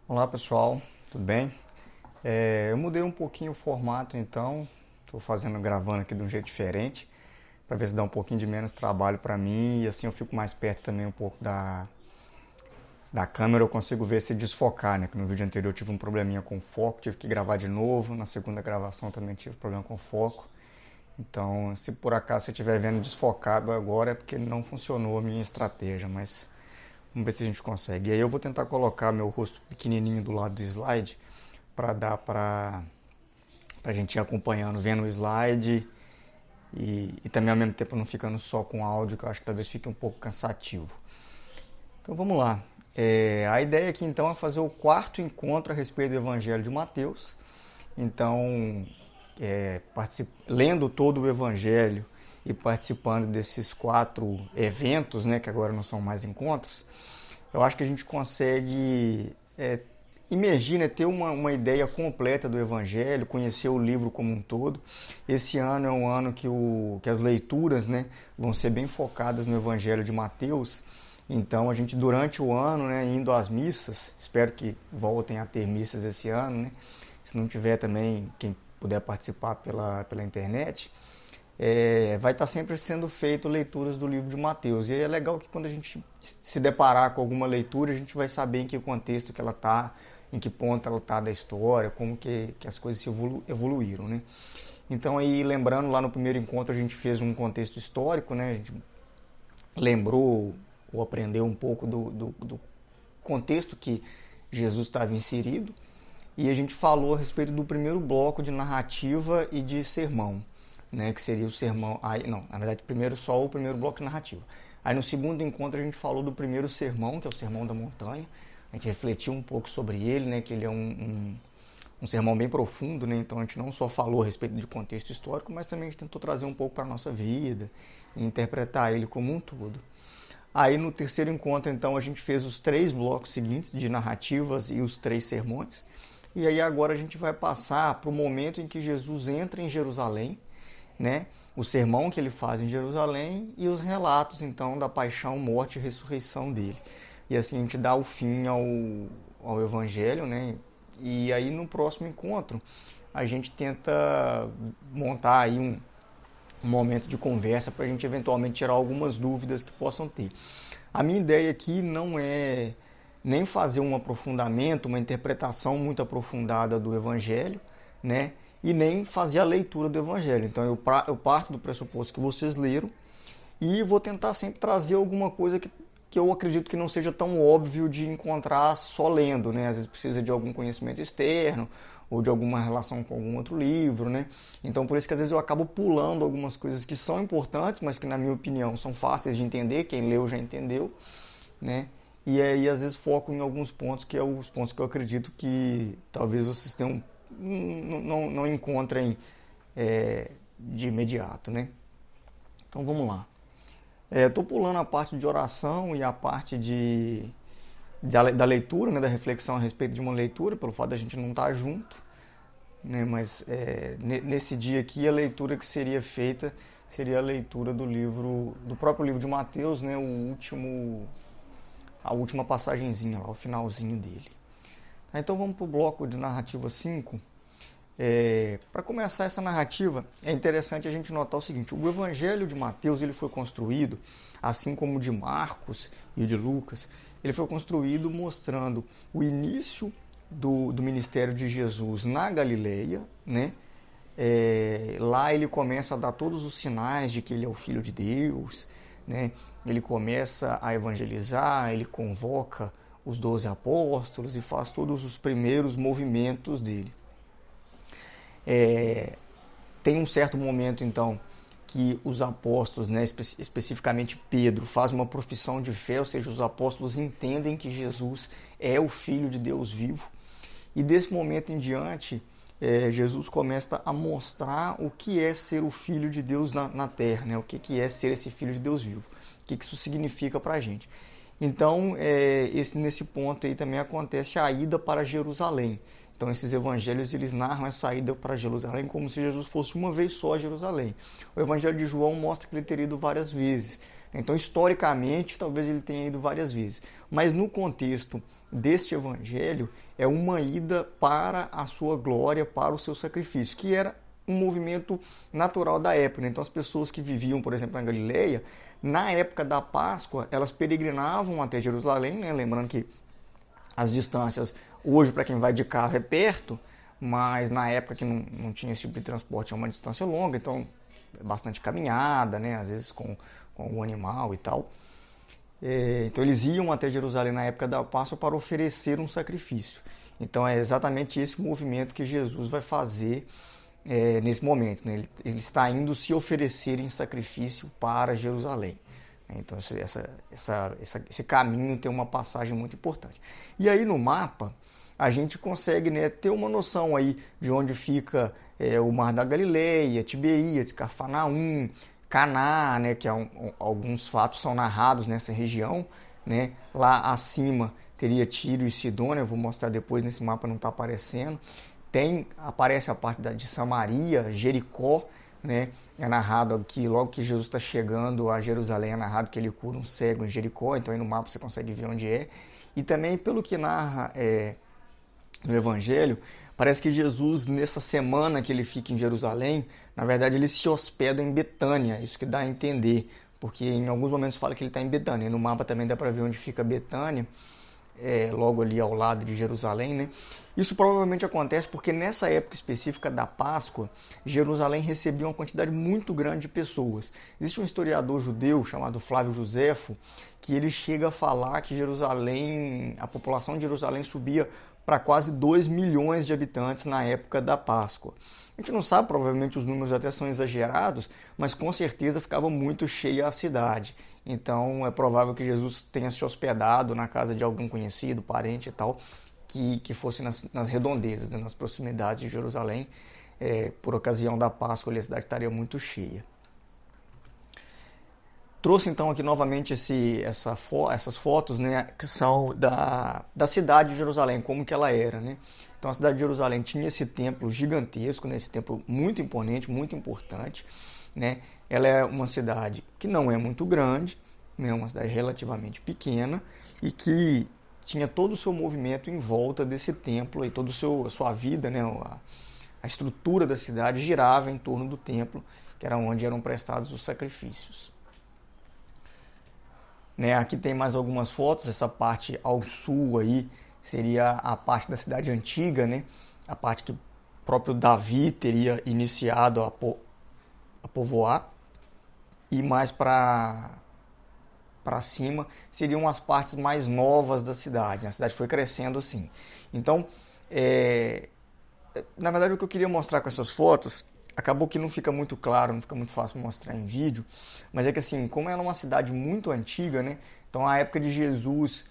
Olá pessoal, tudo bem? Eu mudei um pouquinho o formato, então estou gravando aqui de um jeito diferente para ver se dá um pouquinho de menos trabalho para mim e assim eu fico mais perto também um pouco da câmera, eu consigo ver se desfocar, né? Que no vídeo anterior eu tive um probleminha com o foco, tive que gravar de novo, na segunda gravação também tive problema com o foco. Então, se por acaso você estiver vendo desfocado agora é porque não funcionou a minha estratégia, mas vamos ver se a gente consegue. E aí eu vou tentar colocar meu rosto pequenininho do lado do slide para dar para a gente ir acompanhando, vendo o slide e também ao mesmo tempo não ficando só com áudio, que eu acho que talvez fique um pouco cansativo. Então vamos lá. A ideia aqui então é fazer o quarto encontro a respeito do Evangelho de Mateus. Então, lendo todo o Evangelho e participando desses 4 eventos, né, que agora não são mais encontros, eu acho que a gente consegue imergir, né, ter uma ideia completa do Evangelho, conhecer o livro como um todo. Esse ano é um ano que as leituras, né, vão ser bem focadas no Evangelho de Mateus. Então a gente durante o ano, né, indo às missas, espero que voltem a ter missas esse ano, né? Se não tiver também, quem puder participar pela internet, vai estar sempre sendo feito leituras do livro de Mateus. E é legal que quando a gente se deparar com alguma leitura, a gente vai saber em que contexto que ela está, em que ponto ela está da história, como que as coisas se evoluíram, né? Então aí, lembrando, lá no primeiro encontro a gente fez um contexto histórico, né? A gente lembrou ou aprendeu um pouco do contexto que Jesus estava inserido. E a gente falou a respeito do primeiro bloco de narrativa e de sermão, né, que seria o sermão. Não, na verdade, primeiro só o primeiro bloco de narrativa. Aí no segundo encontro a gente falou do primeiro sermão, que é o Sermão da Montanha. A gente refletiu um pouco sobre ele, né, que ele é um sermão bem profundo, né, então a gente não só falou a respeito de contexto histórico, mas também a gente tentou trazer um pouco para a nossa vida e interpretar ele como um todo. Aí no terceiro encontro, então, a gente fez os 3 blocos seguintes de narrativas e os 3 sermões. E aí agora a gente vai passar para o momento em que Jesus entra em Jerusalém, né? O sermão que ele faz em Jerusalém e os relatos, então, da paixão, morte e ressurreição dele. E assim a gente dá o fim ao Evangelho, né? E aí no próximo encontro a gente tenta montar aí um momento de conversa para a gente eventualmente tirar algumas dúvidas que possam ter. A minha ideia aqui não é nem fazer um aprofundamento, uma interpretação muito aprofundada do Evangelho, né? E nem fazer a leitura do Evangelho. Então eu parto do pressuposto que vocês leram e vou tentar sempre trazer alguma coisa que eu acredito que não seja tão óbvio de encontrar só lendo, né? Às vezes precisa de algum conhecimento externo ou de alguma relação com algum outro livro, né? Então por isso que às vezes eu acabo pulando algumas coisas que são importantes, mas que na minha opinião são fáceis de entender, quem leu já entendeu, né? E aí às vezes foco em alguns pontos que é os pontos que eu acredito que talvez vocês tenham, não encontrem de imediato, né? Então vamos lá. Estou pulando a parte de oração e a parte da leitura, né, da reflexão a respeito de uma leitura, pelo fato da gente não estar junto, né, mas nesse dia aqui a leitura que seria feita seria a leitura do próprio livro de Mateus, né, a última passagenzinha lá, o finalzinho dele. Então vamos para o bloco de narrativa 5. Para começar essa narrativa, é interessante a gente notar o seguinte: o Evangelho de Mateus ele foi construído, assim como o de Marcos e o de Lucas, ele foi construído mostrando o início do ministério de Jesus na Galileia, né? Lá ele começa a dar todos os sinais de que ele é o Filho de Deus, né? Ele começa a evangelizar, ele convoca os 12 apóstolos e faz todos os primeiros movimentos dele. Tem um certo momento, então, que os apóstolos, né, especificamente Pedro, faz uma profissão de fé, ou seja, os apóstolos entendem que Jesus é o Filho de Deus vivo. E desse momento em diante, Jesus começa a mostrar o que é ser o Filho de Deus na terra, né? O que é ser esse Filho de Deus vivo, o que isso significa para a gente. Então, nesse ponto aí também acontece a ida para Jerusalém. Então esses evangelhos eles narram essa ida para Jerusalém como se Jesus fosse uma vez só a Jerusalém. O evangelho de João mostra que ele teria ido várias vezes. Então historicamente talvez ele tenha ido várias vezes. Mas no contexto deste evangelho é uma ida para a sua glória, para o seu sacrifício, que era um movimento natural da época, né? Então as pessoas que viviam, por exemplo, na Galileia, na época da Páscoa, elas peregrinavam até Jerusalém, né? Lembrando que as distâncias, hoje para quem vai de carro é perto, mas na época que não tinha esse tipo de transporte é uma distância longa, então é bastante caminhada, né? Às vezes com algum animal e tal. Então eles iam até Jerusalém na época da Páscoa para oferecer um sacrifício. Então é exatamente esse movimento que Jesus vai fazer nesse momento, né? Ele está indo se oferecer em sacrifício para Jerusalém. Então esse caminho tem uma passagem muito importante. E aí no mapa a gente consegue, né, ter uma noção aí de onde fica o Mar da Galileia, Tiberíades, Cafarnaum, Caná, né, que alguns fatos são narrados nessa região, né? Lá acima teria Tiro e Sidônia, eu vou mostrar depois, nesse mapa não está aparecendo. Aparece a parte de Samaria, Jericó, né? É narrado que logo que Jesus está chegando a Jerusalém, é narrado que ele cura um cego em Jericó, então aí no mapa você consegue ver onde é. E também pelo que narra no Evangelho, parece que Jesus, nessa semana que ele fica em Jerusalém, na verdade ele se hospeda em Betânia, isso que dá a entender, porque em alguns momentos fala que ele está em Betânia, no mapa também dá para ver onde fica Betânia, logo ali ao lado de Jerusalém, né? Isso provavelmente acontece porque nessa época específica da Páscoa, Jerusalém recebia uma quantidade muito grande de pessoas. Existe um historiador judeu chamado Flávio Joséfo, que ele chega a falar que a população de Jerusalém subia para quase 2 milhões de habitantes na época da Páscoa. A gente não sabe, provavelmente os números até são exagerados, mas com certeza ficava muito cheia a cidade. Então é provável que Jesus tenha se hospedado na casa de algum conhecido, parente e tal, que fosse nas redondezas, né, nas proximidades de Jerusalém. Por ocasião da Páscoa, a cidade estaria muito cheia. Trouxe então aqui novamente essas fotos, né, que são da cidade de Jerusalém, como que ela era, né? Então a cidade de Jerusalém tinha esse templo gigantesco, né, esse templo muito imponente, muito importante, né? Ela é uma cidade que não é muito grande, né, uma cidade relativamente pequena e que tinha todo o seu movimento em volta desse templo e toda a sua vida, né, a estrutura da cidade girava em torno do templo, que era onde eram prestados os sacrifícios. Né, aqui tem mais algumas fotos, essa parte ao sul aí seria a parte da cidade antiga, né, a parte que o próprio Davi teria iniciado a povoar, e mais para cima seriam as partes mais novas da cidade. A cidade foi crescendo assim. Então, na verdade o que eu queria mostrar com essas fotos, acabou que não fica muito claro, não fica muito fácil mostrar em vídeo, mas é que assim, como ela é uma cidade muito antiga, né? Então a época de Jesus,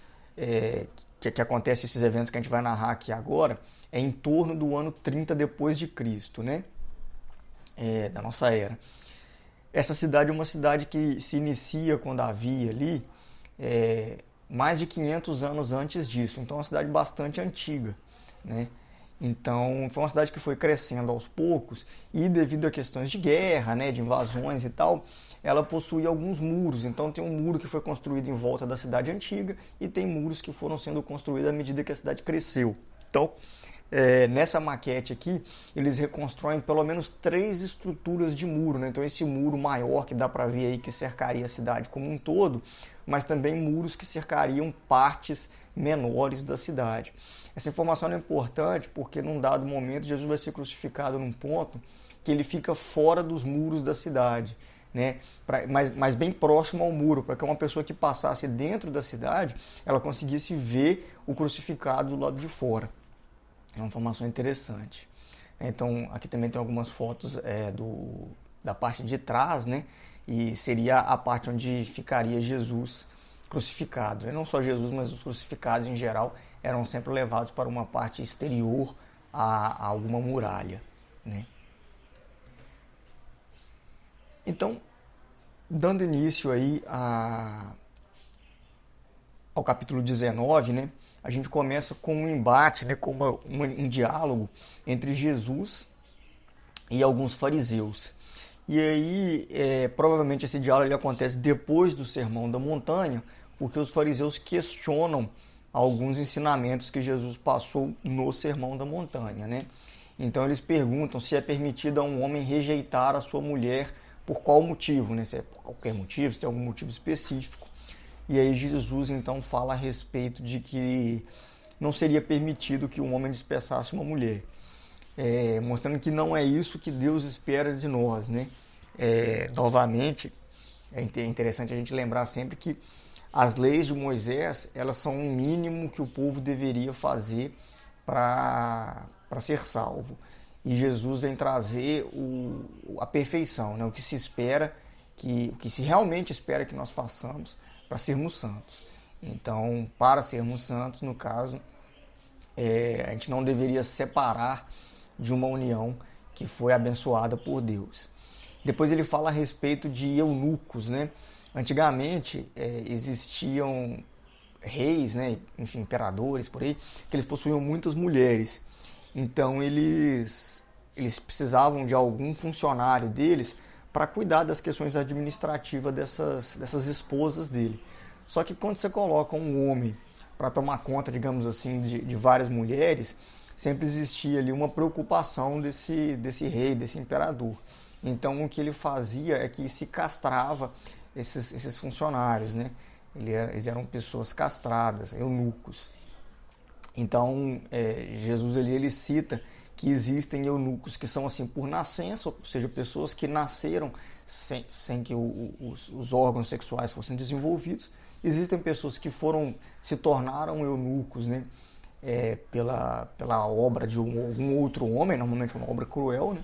que acontece esses eventos que a gente vai narrar aqui agora, é em torno do ano 30 depois de Cristo, né? Da nossa era. Essa cidade é uma cidade que se inicia com Davi ali, mais de 500 anos antes disso, então é uma cidade bastante antiga, né? Então, foi uma cidade que foi crescendo aos poucos e devido a questões de guerra, né, de invasões e tal, ela possui alguns muros. Então, tem um muro que foi construído em volta da cidade antiga e tem muros que foram sendo construídos à medida que a cidade cresceu. Então, nessa maquete aqui, eles reconstroem pelo menos 3 estruturas de muro, né? Então, esse muro maior que dá para ver aí que cercaria a cidade como um todo, mas também muros que cercariam partes menores da cidade. Essa informação é importante porque num dado momento Jesus vai ser crucificado num ponto que ele fica fora dos muros da cidade, né? Mas bem próximo ao muro, para que uma pessoa que passasse dentro da cidade, ela conseguisse ver o crucificado do lado de fora. É uma informação interessante. Então aqui também tem algumas fotos da parte de trás, né? E seria a parte onde ficaria Jesus crucificado. E não só Jesus, mas os crucificados em geral eram sempre levados para uma parte exterior a alguma muralha, né? Então, dando início aí ao capítulo 19, né? A gente começa com um embate, né? Com um diálogo entre Jesus e alguns fariseus. E aí, provavelmente esse diálogo ele acontece depois do Sermão da Montanha, porque os fariseus questionam alguns ensinamentos que Jesus passou no Sermão da Montanha, né? Então eles perguntam se é permitido a um homem rejeitar a sua mulher por qual motivo, né? Se é por qualquer motivo, se tem algum motivo específico. E aí Jesus então fala a respeito de que não seria permitido que um homem despeçasse uma mulher, mostrando que não é isso que Deus espera de nós, né? Novamente, é interessante a gente lembrar sempre que as leis de Moisés, elas são um mínimo que o povo deveria fazer para ser salvo. E Jesus vem trazer a perfeição, né? O que se espera, o que se realmente espera que nós façamos para sermos santos. Então, para sermos santos, no caso, a gente não deveria separar de uma união que foi abençoada por Deus. Depois ele fala a respeito de eunucos, né? Antigamente existiam reis, né? Enfim, imperadores por aí, que eles possuíam muitas mulheres. Então eles precisavam de algum funcionário deles para cuidar das questões administrativas dessas esposas dele. Só que quando você coloca um homem para tomar conta, digamos assim, de várias mulheres, sempre existia ali uma preocupação desse rei, desse imperador. Então o que ele fazia é que se castrava esses funcionários, né? Eles eram pessoas castradas, eunucos. Então Jesus ele cita que existem eunucos que são assim por nascença, ou seja, pessoas que nasceram sem que os órgãos sexuais fossem desenvolvidos. Existem pessoas que se tornaram eunucos, né? Pela obra de algum outro homem, normalmente uma obra cruel, né?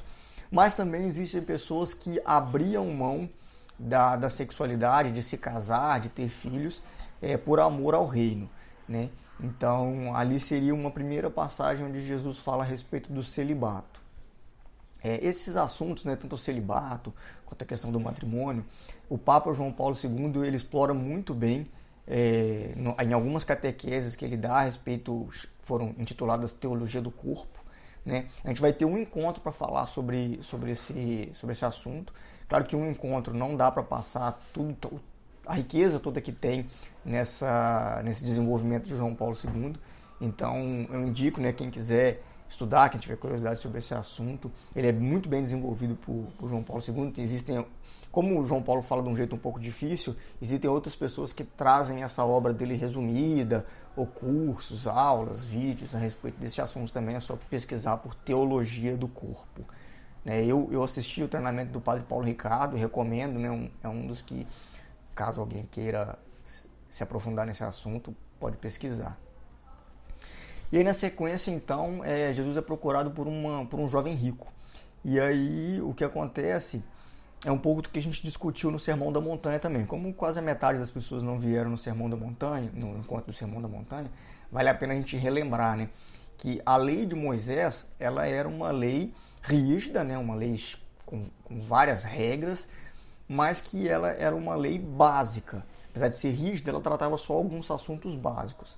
Mas também existem pessoas que abriam mão da sexualidade, de se casar, de ter filhos, por amor ao reino, né? Então, ali seria uma primeira passagem onde Jesus fala a respeito do celibato. Esses assuntos, né, tanto o celibato quanto a questão do matrimônio, o Papa João Paulo II ele explora muito bem em algumas catequeses que ele dá a respeito, foram intituladas Teologia do Corpo, né? A gente vai ter um encontro para falar sobre esse assunto. Claro que um encontro não dá para passar tudo, a riqueza toda que tem nesse desenvolvimento de João Paulo II. Então eu indico, né, quem quiser estudar, quem tiver curiosidade sobre esse assunto, ele é muito bem desenvolvido por João Paulo II. Como o João Paulo fala de um jeito um pouco difícil, existem outras pessoas que trazem essa obra dele resumida, ou cursos, aulas, vídeos a respeito desse assunto também. É só pesquisar por Teologia do Corpo. Eu assisti o treinamento do Padre Paulo Ricardo, recomendo, né? É um dos que, caso alguém queira se aprofundar nesse assunto, pode pesquisar. E aí na sequência, então, Jesus é procurado por um jovem rico. E aí o que acontece é um pouco do que a gente discutiu no Sermão da Montanha também. Como quase a metade das pessoas não vieram no Sermão da Montanha, no encontro do Sermão da Montanha, vale a pena a gente relembrar, né, que a lei de Moisés, ela era uma lei rígida, né, uma lei com várias regras, mas que ela era uma lei básica. Apesar de ser rígida, ela tratava só alguns assuntos básicos.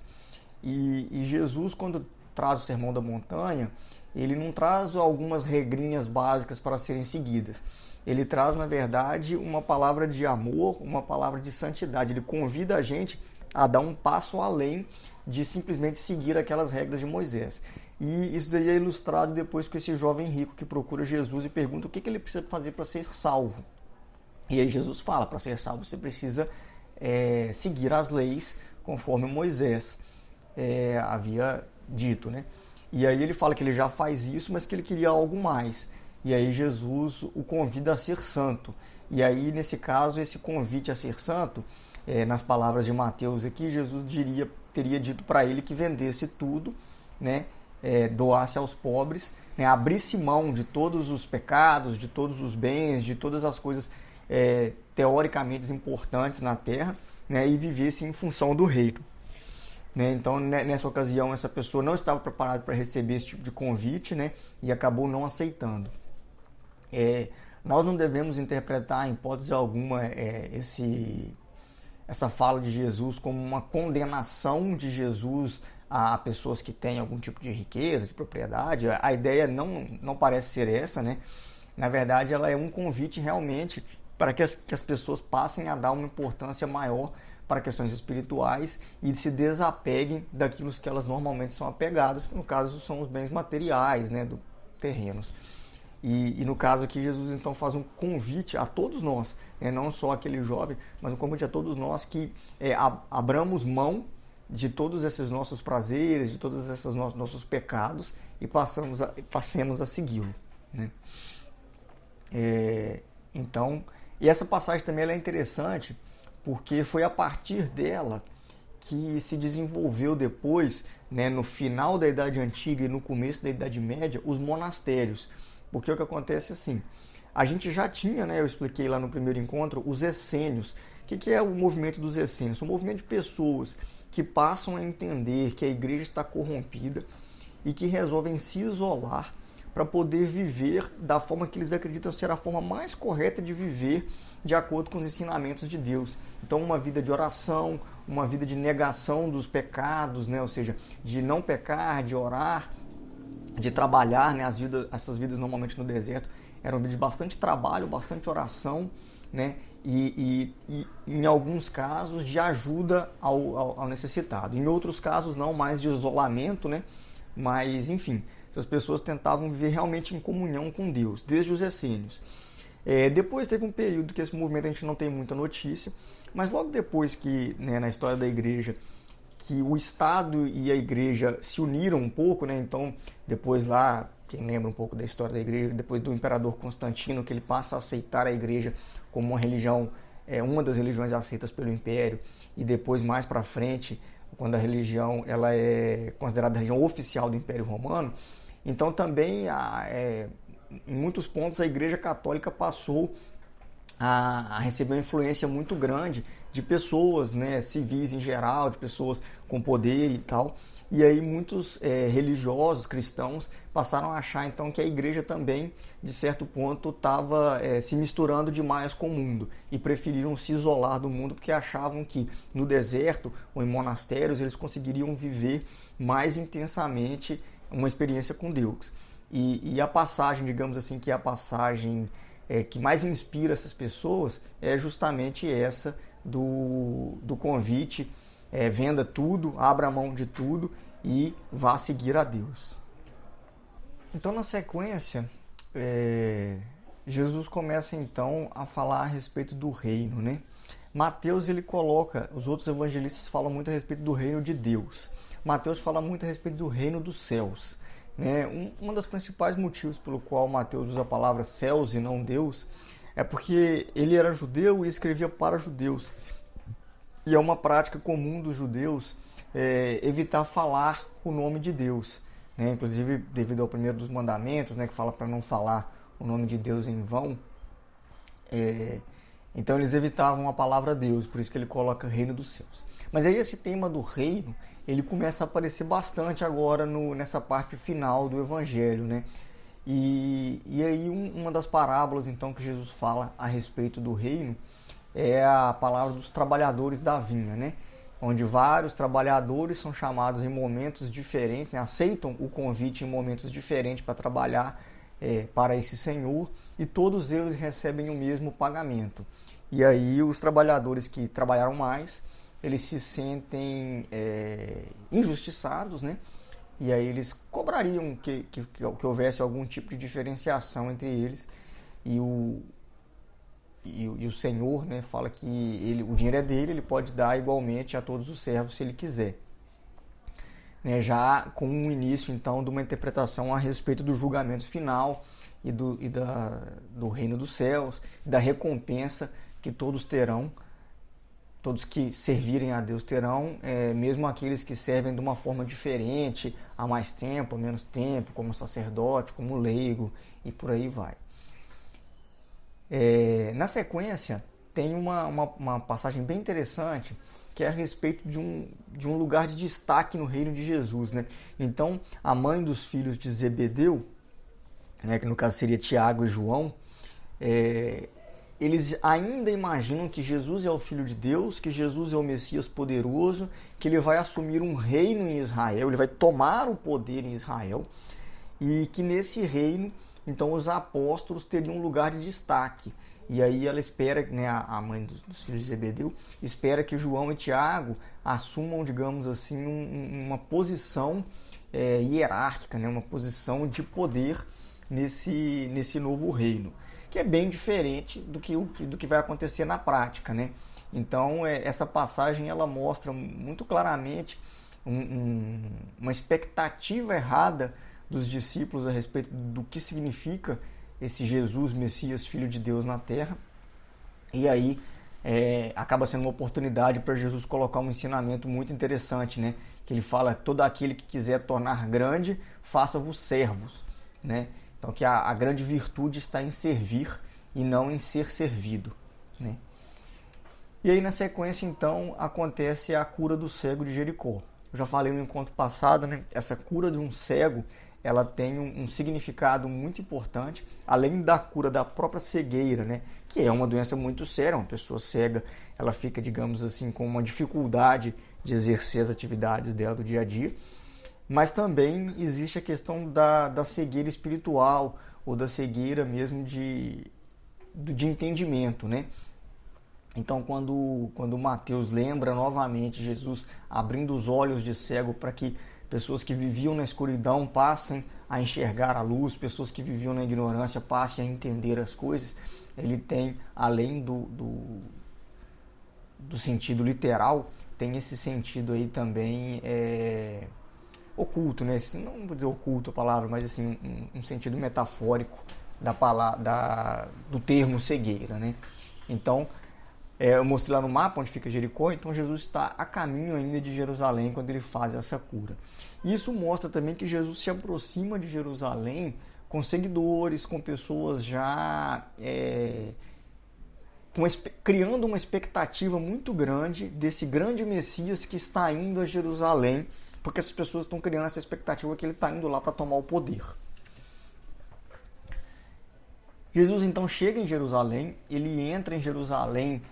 E Jesus, quando traz o Sermão da Montanha, ele não traz algumas regrinhas básicas para serem seguidas. Ele traz, na verdade, uma palavra de amor, uma palavra de santidade. Ele convida a gente a dar um passo além de simplesmente seguir aquelas regras de Moisés. E isso daí é ilustrado depois com esse jovem rico que procura Jesus e pergunta o que ele precisa fazer para ser salvo. E aí Jesus fala, para ser salvo você precisa seguir as leis conforme Moisés havia dito, né? E aí ele fala que ele já faz isso, mas que ele queria algo mais. E aí Jesus o convida a ser santo. E aí, nesse caso, esse convite a ser santo, nas palavras de Mateus aqui, Jesus teria dito para ele que vendesse tudo, né? Doasse aos pobres, né? Abrisse mão de todos os pecados, de todos os bens, de todas as coisas teoricamente importantes na terra, né? E vivesse em função do reino. Então, nessa ocasião, essa pessoa não estava preparada para receber esse tipo de convite, né? E acabou não aceitando. Nós não devemos interpretar, em hipótese alguma, essa fala de Jesus como uma condenação de Jesus a pessoas que têm algum tipo de riqueza, de propriedade. A ideia não parece ser essa, né? Na verdade, ela é um convite realmente para que as pessoas passem a dar uma importância maior para questões espirituais e se desapeguem daquilo que elas normalmente são apegadas, que no caso são os bens materiais, né, terrenos. E no caso aqui, Jesus então faz um convite a todos nós, né, não só aquele jovem, mas um convite a todos nós que abramos mão de todos esses nossos prazeres, de todos esses nossos pecados e passemos a segui-lo, né? Então, e essa passagem também ela é interessante porque foi a partir dela que se desenvolveu depois, né, no final da Idade Antiga e no começo da Idade Média, os monastérios. Porque o que acontece é assim, a gente já tinha, né, eu expliquei lá no primeiro encontro, os essênios. O que é o movimento dos essênios? É um movimento de pessoas que passam a entender que a igreja está corrompida e que resolvem se isolar para poder viver da forma que eles acreditam ser a forma mais correta de viver de acordo com os ensinamentos de Deus. Então, uma vida de oração, uma vida de negação dos pecados, né? Ou seja, de não pecar, de orar, de trabalhar, né? Essas vidas normalmente no deserto eram vidas de bastante trabalho, bastante oração, né? E em alguns casos de ajuda ao necessitado. Em outros casos não, mais de isolamento, né? Mas, enfim, essas pessoas tentavam viver realmente em comunhão com Deus, desde os essênios. Depois teve um período que esse movimento a gente não tem muita notícia, mas logo depois que, né, na história da igreja, que o Estado e a igreja se uniram um pouco, né? Então, depois lá, quem lembra um pouco da história da igreja, depois do imperador Constantino, que ele passa a aceitar a igreja como uma religião, uma das religiões aceitas pelo império, e depois mais para frente, quando a religião ela é considerada a religião oficial do Império Romano, então também em muitos pontos a Igreja Católica passou a receber uma influência muito grande de pessoas, né, civis em geral, de pessoas com poder e tal. E aí muitos religiosos cristãos passaram a achar então que a igreja também, de certo ponto, estava se misturando demais com o mundo e preferiram se isolar do mundo porque achavam que no deserto ou em monastérios eles conseguiriam viver mais intensamente uma experiência com Deus. E a passagem, digamos assim, que é a passagem que mais inspira essas pessoas é justamente essa do convite, venda tudo, abra mão de tudo e vá seguir a Deus. Então, na sequência, Jesus começa então a falar a respeito do reino, né? Mateus, ele coloca, os outros evangelistas falam muito a respeito do reino de Deus. Mateus fala muito a respeito do reino dos céus, né? Um dos principais motivos pelo qual Mateus usa a palavra céus e não Deus é porque ele era judeu e escrevia para judeus. E é uma prática comum dos judeus evitar falar o nome de Deus, né? Inclusive devido ao primeiro dos mandamentos, né, que fala para não falar o nome de Deus em vão. Então eles evitavam a palavra Deus, por isso que ele coloca reino dos céus. Mas aí esse tema do reino, ele começa a aparecer bastante agora nessa parte final do evangelho, né? E aí uma das parábolas então que Jesus fala a respeito do reino é a palavra dos trabalhadores da vinha, né? Onde vários trabalhadores são chamados em momentos diferentes, né? Aceitam o convite em momentos diferentes para trabalhar para esse senhor, e todos eles recebem o mesmo pagamento. E aí os trabalhadores que trabalharam mais, eles se sentem injustiçados, né? E aí eles cobrariam que houvesse algum tipo de diferenciação entre eles, e o Senhor, né, fala que o dinheiro é dele, ele pode dar igualmente a todos os servos se ele quiser. Né, já com o início então de uma interpretação a respeito do julgamento final e do reino dos céus, da recompensa que todos terão, todos que servirem a Deus terão, mesmo aqueles que servem de uma forma diferente, há mais tempo, há menos tempo, como sacerdote, como leigo e por aí vai. Na sequência, tem uma passagem bem interessante que é a respeito de um lugar de destaque no reino de Jesus, né? Então, a mãe dos filhos de Zebedeu, né, que no caso seria Tiago e João, eles ainda imaginam que Jesus é o Filho de Deus, que Jesus é o Messias poderoso, que ele vai assumir um reino em Israel, ele vai tomar o poder em Israel, e que nesse reino, então, os apóstolos teriam um lugar de destaque. E aí ela espera, né, a mãe dos filhos de Zebedeu, espera que João e Tiago assumam, digamos assim, uma posição hierárquica, né, uma posição de poder nesse novo reino, que é bem diferente do que vai acontecer na prática, né? Então, essa passagem ela mostra muito claramente uma expectativa errada dos discípulos a respeito do que significa esse Jesus, Messias, Filho de Deus na Terra. E aí acaba sendo uma oportunidade para Jesus colocar um ensinamento muito interessante, né? Que ele fala: todo aquele que quiser tornar grande, faça-vos servos, né? Então, que a grande virtude está em servir e não em ser servido, né? E aí, na sequência, então, acontece a cura do cego de Jericó. Eu já falei no encontro passado, né? Essa cura de um cego, ela tem um significado muito importante, além da cura da própria cegueira, né? Que é uma doença muito séria. Uma pessoa cega, ela fica, digamos assim, com uma dificuldade de exercer as atividades dela do dia a dia. Mas também existe a questão da cegueira espiritual, ou da cegueira mesmo de entendimento, né? Então, quando Mateus lembra novamente Jesus abrindo os olhos de cego para que pessoas que viviam na escuridão passem a enxergar a luz, pessoas que viviam na ignorância passem a entender as coisas, ele tem, além do sentido literal, tem esse sentido aí também oculto, né? Não vou dizer oculto a palavra, mas assim, um sentido metafórico do termo cegueira, né? Então, eu mostrei lá no mapa onde fica Jericó, então Jesus está a caminho ainda de Jerusalém quando ele faz essa cura. Isso mostra também que Jesus se aproxima de Jerusalém com seguidores, com pessoas já criando uma expectativa muito grande desse grande Messias que está indo a Jerusalém, porque essas pessoas estão criando essa expectativa que ele está indo lá para tomar o poder. Jesus então chega em Jerusalém, ele entra em Jerusalém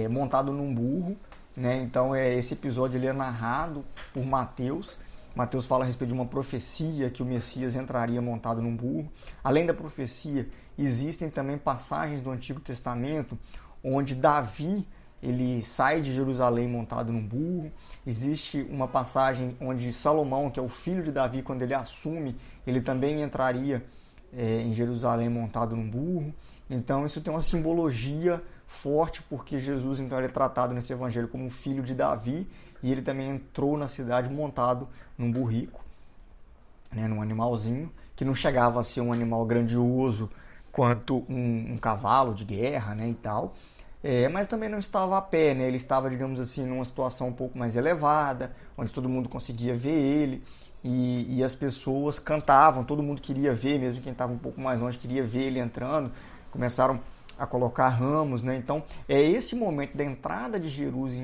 montado num burro, né? Então esse episódio ele é narrado por Mateus. Mateus fala a respeito de uma profecia que o Messias entraria montado num burro. Além da profecia, existem também passagens do Antigo Testamento onde Davi ele sai de Jerusalém montado num burro. Existe uma passagem onde Salomão, que é o filho de Davi, quando ele assume, ele também entraria em Jerusalém montado num burro. Então isso tem uma simbologia forte, porque Jesus então ele é tratado nesse evangelho como filho de Davi, e ele também entrou na cidade montado num burrico, né, num animalzinho, que não chegava a ser um animal grandioso quanto um cavalo de guerra, né, e tal, mas também não estava a pé, né, ele estava, digamos assim, numa situação um pouco mais elevada, onde todo mundo conseguia ver ele, e as pessoas cantavam, todo mundo queria ver, mesmo quem estava um pouco mais longe queria ver ele entrando, começaram a colocar ramos, né? Então, é esse momento da entrada de Jesus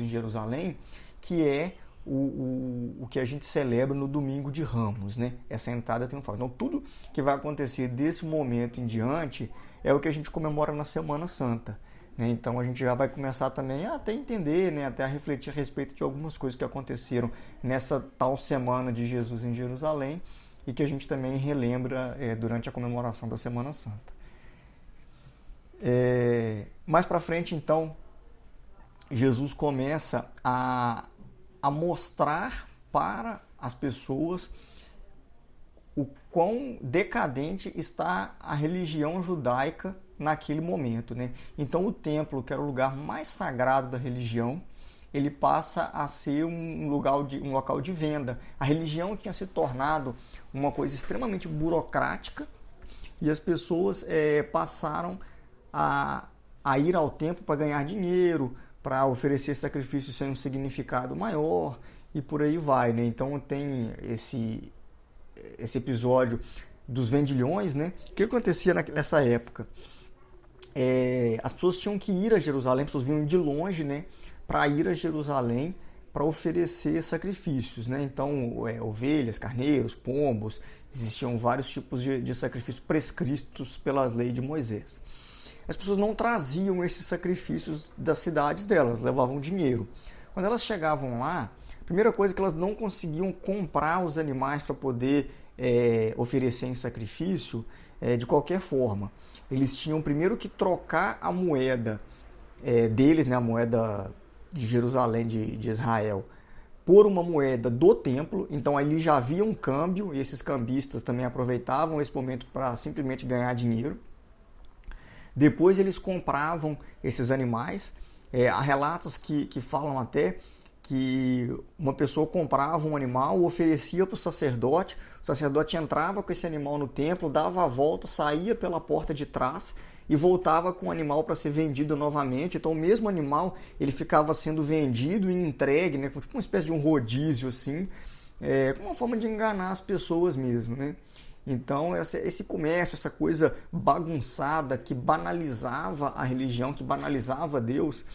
em Jerusalém que é o que a gente celebra no domingo de Ramos, né? Essa entrada triunfal. Então, tudo que vai acontecer desse momento em diante é o que a gente comemora na Semana Santa, né? Então, a gente já vai começar também a até entender, né? Até a refletir a respeito de algumas coisas que aconteceram nessa tal semana de Jesus em Jerusalém e que a gente também relembra durante a comemoração da Semana Santa. Mais para frente, então, Jesus começa a mostrar para as pessoas o quão decadente está a religião judaica naquele momento, né? Então, o templo, que era o lugar mais sagrado da religião, ele passa a ser um local de venda. A religião tinha se tornado uma coisa extremamente burocrática e as pessoas passaram a ir ao templo para ganhar dinheiro, para oferecer sacrifícios sem um significado maior e por aí vai, né? Então tem esse episódio dos vendilhões, né? O que acontecia nessa época? As pessoas tinham que ir a Jerusalém, as pessoas vinham de longe, né? Para ir a Jerusalém para oferecer sacrifícios, né? Então, ovelhas, carneiros, pombos, existiam vários tipos de sacrifícios prescritos pela lei de Moisés. As pessoas não traziam esses sacrifícios das cidades delas, levavam dinheiro. Quando elas chegavam lá, Primeira coisa é que elas não conseguiam comprar os animais para poder oferecer em sacrifício de qualquer forma. Eles tinham primeiro que trocar a moeda deles, né, a moeda de Jerusalém, de Israel, por uma moeda do templo. Então ali já havia um câmbio e esses cambistas também aproveitavam esse momento para simplesmente ganhar dinheiro. Depois eles compravam esses animais. Há relatos que falam até que uma pessoa comprava um animal, oferecia para o sacerdote entrava com esse animal no templo, dava a volta, saía pela porta de trás e voltava com o animal para ser vendido novamente. Então o mesmo animal ele ficava sendo vendido e entregue, né, tipo uma espécie de um rodízio assim, como uma forma de enganar as pessoas mesmo, né? Então esse comércio, essa coisa bagunçada que banalizava a religião, que banalizava Deus,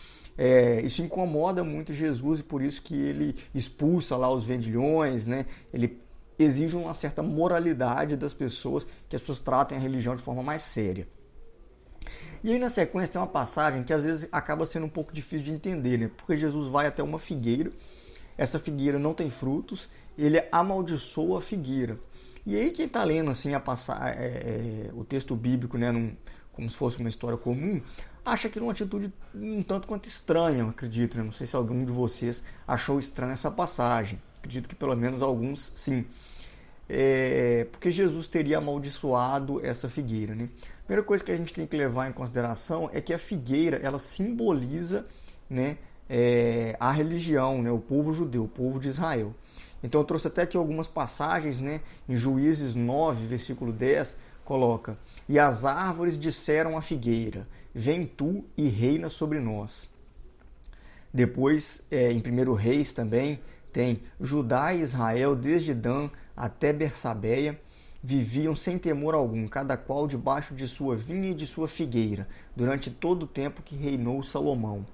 isso incomoda muito Jesus e por isso que ele expulsa lá os vendilhões, né? Ele exige uma certa moralidade das pessoas, que as pessoas tratem a religião de forma mais séria. E aí na sequência tem uma passagem que às vezes acaba sendo um pouco difícil de entender, né? Porque Jesus vai até uma figueira, essa figueira não tem frutos, ele amaldiçoa a figueira. E aí quem está lendo assim, o texto bíblico, né, como se fosse uma história comum, acha aquilo uma atitude um tanto quanto estranha, eu acredito. Né? Não sei se algum de vocês achou estranha essa passagem. Acredito que pelo menos alguns sim. Porque Jesus teria amaldiçoado essa figueira. Né? A primeira coisa que a gente tem que levar em consideração é que a figueira ela simboliza, né, a religião, né, o povo judeu, o povo de Israel. Então eu trouxe até aqui algumas passagens, né, em Juízes 9, versículo 10, coloca: "E as árvores disseram à figueira, vem tu e reina sobre nós." Depois, em 1 Reis também, tem: "Judá e Israel, desde Dan até Bersabeia, viviam sem temor algum, cada qual debaixo de sua vinha e de sua figueira, durante todo o tempo que reinou Salomão."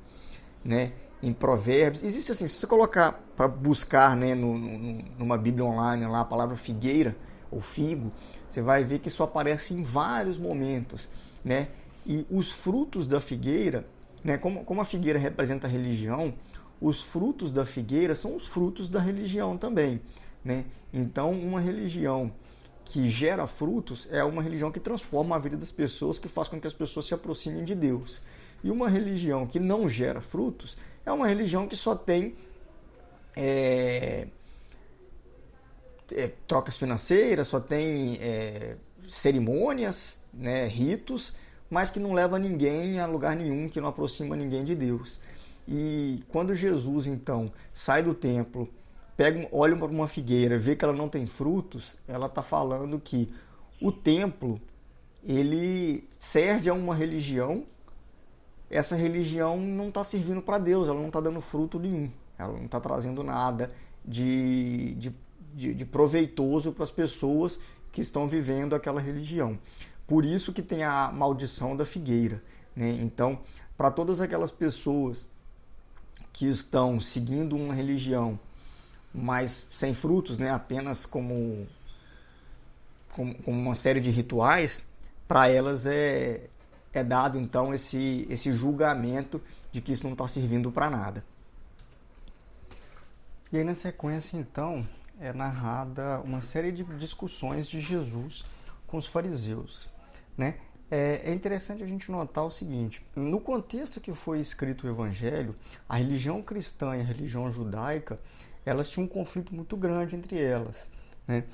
Né? Em Provérbios, existe assim, se você colocar para buscar, né, numa Bíblia online lá, a palavra figueira ou figo, você vai ver que isso aparece em vários momentos, né? E os frutos da figueira, né, como a figueira representa a religião, os frutos da figueira são os frutos da religião também, né? Então, uma religião que gera frutos é uma religião que transforma a vida das pessoas, que faz com que as pessoas se aproximem de Deus. E uma religião que não gera frutos é uma religião que só tem trocas financeiras, só tem cerimônias, né, ritos, mas que não leva ninguém a lugar nenhum, que não aproxima ninguém de Deus. E quando Jesus, então, sai do templo, olha para uma figueira, vê que ela não tem frutos, ela está falando que o templo ele serve a uma religião. Essa religião não está servindo para Deus, ela não está dando fruto nenhum, ela não está trazendo nada de proveitoso para as pessoas que estão vivendo aquela religião. Por isso que tem a maldição da figueira, né? Então, para todas aquelas pessoas que estão seguindo uma religião, mas sem frutos, né? Apenas como uma série de rituais, para elas é dado então esse julgamento de que isso não está servindo para nada. E aí na sequência então é narrada uma série de discussões de Jesus com os fariseus, né? É interessante a gente notar o seguinte: no contexto que foi escrito o Evangelho, a religião cristã e a religião judaica, elas tinham um conflito muito grande entre elas, né?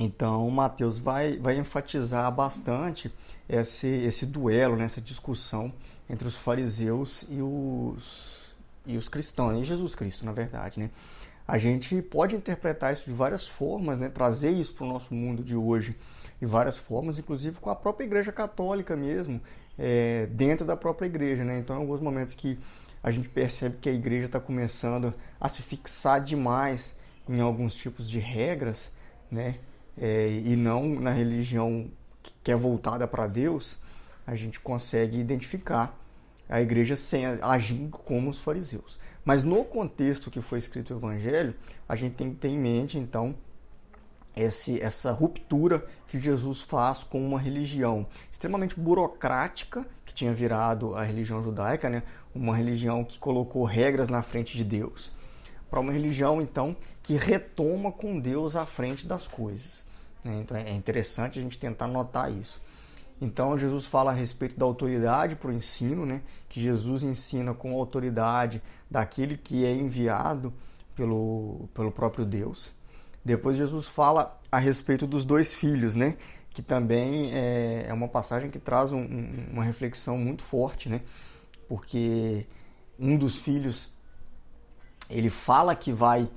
Então, Mateus vai enfatizar bastante esse duelo, né, essa discussão entre os fariseus e os cristãos, e Jesus Cristo, na verdade, né? A gente pode interpretar isso de várias formas, né, trazer isso para o nosso mundo de hoje de várias formas, inclusive com a própria Igreja Católica mesmo, dentro da própria Igreja, né? Então, em alguns momentos que a gente percebe que a Igreja está começando a se fixar demais em alguns tipos de regras, né? E não na religião que é voltada para Deus, a gente consegue identificar a igreja agindo como os fariseus. Mas no contexto que foi escrito o Evangelho, a gente tem que ter em mente, então, essa ruptura que Jesus faz com uma religião extremamente burocrática, que tinha virado a religião judaica, né? Uma religião que colocou regras na frente de Deus, para uma religião, então, que retoma com Deus à frente das coisas. Então é interessante a gente tentar notar isso. Então Jesus fala a respeito da autoridade para o ensino, né? Que Jesus ensina com a autoridade daquele que é enviado pelo próprio Deus. Depois Jesus fala a respeito dos dois filhos, né? Que também é uma passagem que traz uma reflexão muito forte, né? Porque um dos filhos, ele fala que vai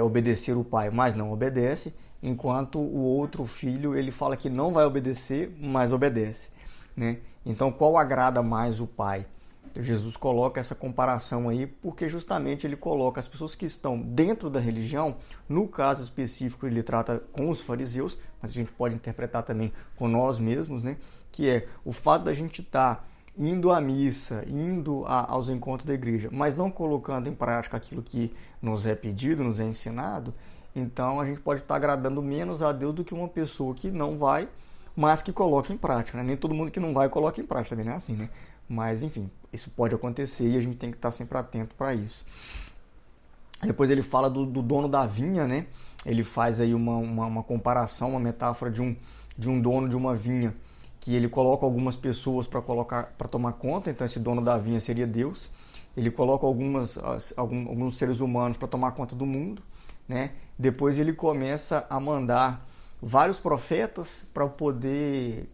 obedecer o pai, mas não obedece, enquanto o outro filho, ele fala que não vai obedecer, mas obedece, né? Então, qual agrada mais o pai? Então, Jesus coloca essa comparação aí, porque justamente ele coloca as pessoas que estão dentro da religião, no caso específico ele trata com os fariseus, mas a gente pode interpretar também com nós mesmos, né? Que é o fato da gente estar indo à missa, indo aos encontros da igreja, mas não colocando em prática aquilo que nos é pedido, nos é ensinado, então a gente pode estar agradando menos a Deus do que uma pessoa que não vai, mas que coloca em prática, né? Nem todo mundo que não vai coloca em prática, também não é assim, né? Mas enfim, isso pode acontecer e a gente tem que estar sempre atento para isso. Depois ele fala do dono da vinha, né? Ele faz aí uma comparação, uma metáfora de um dono de uma vinha, que ele coloca algumas pessoas para tomar conta, então esse dono da vinha seria Deus. Ele coloca alguns seres humanos para tomar conta do mundo, né? Depois ele começa a mandar vários profetas para poder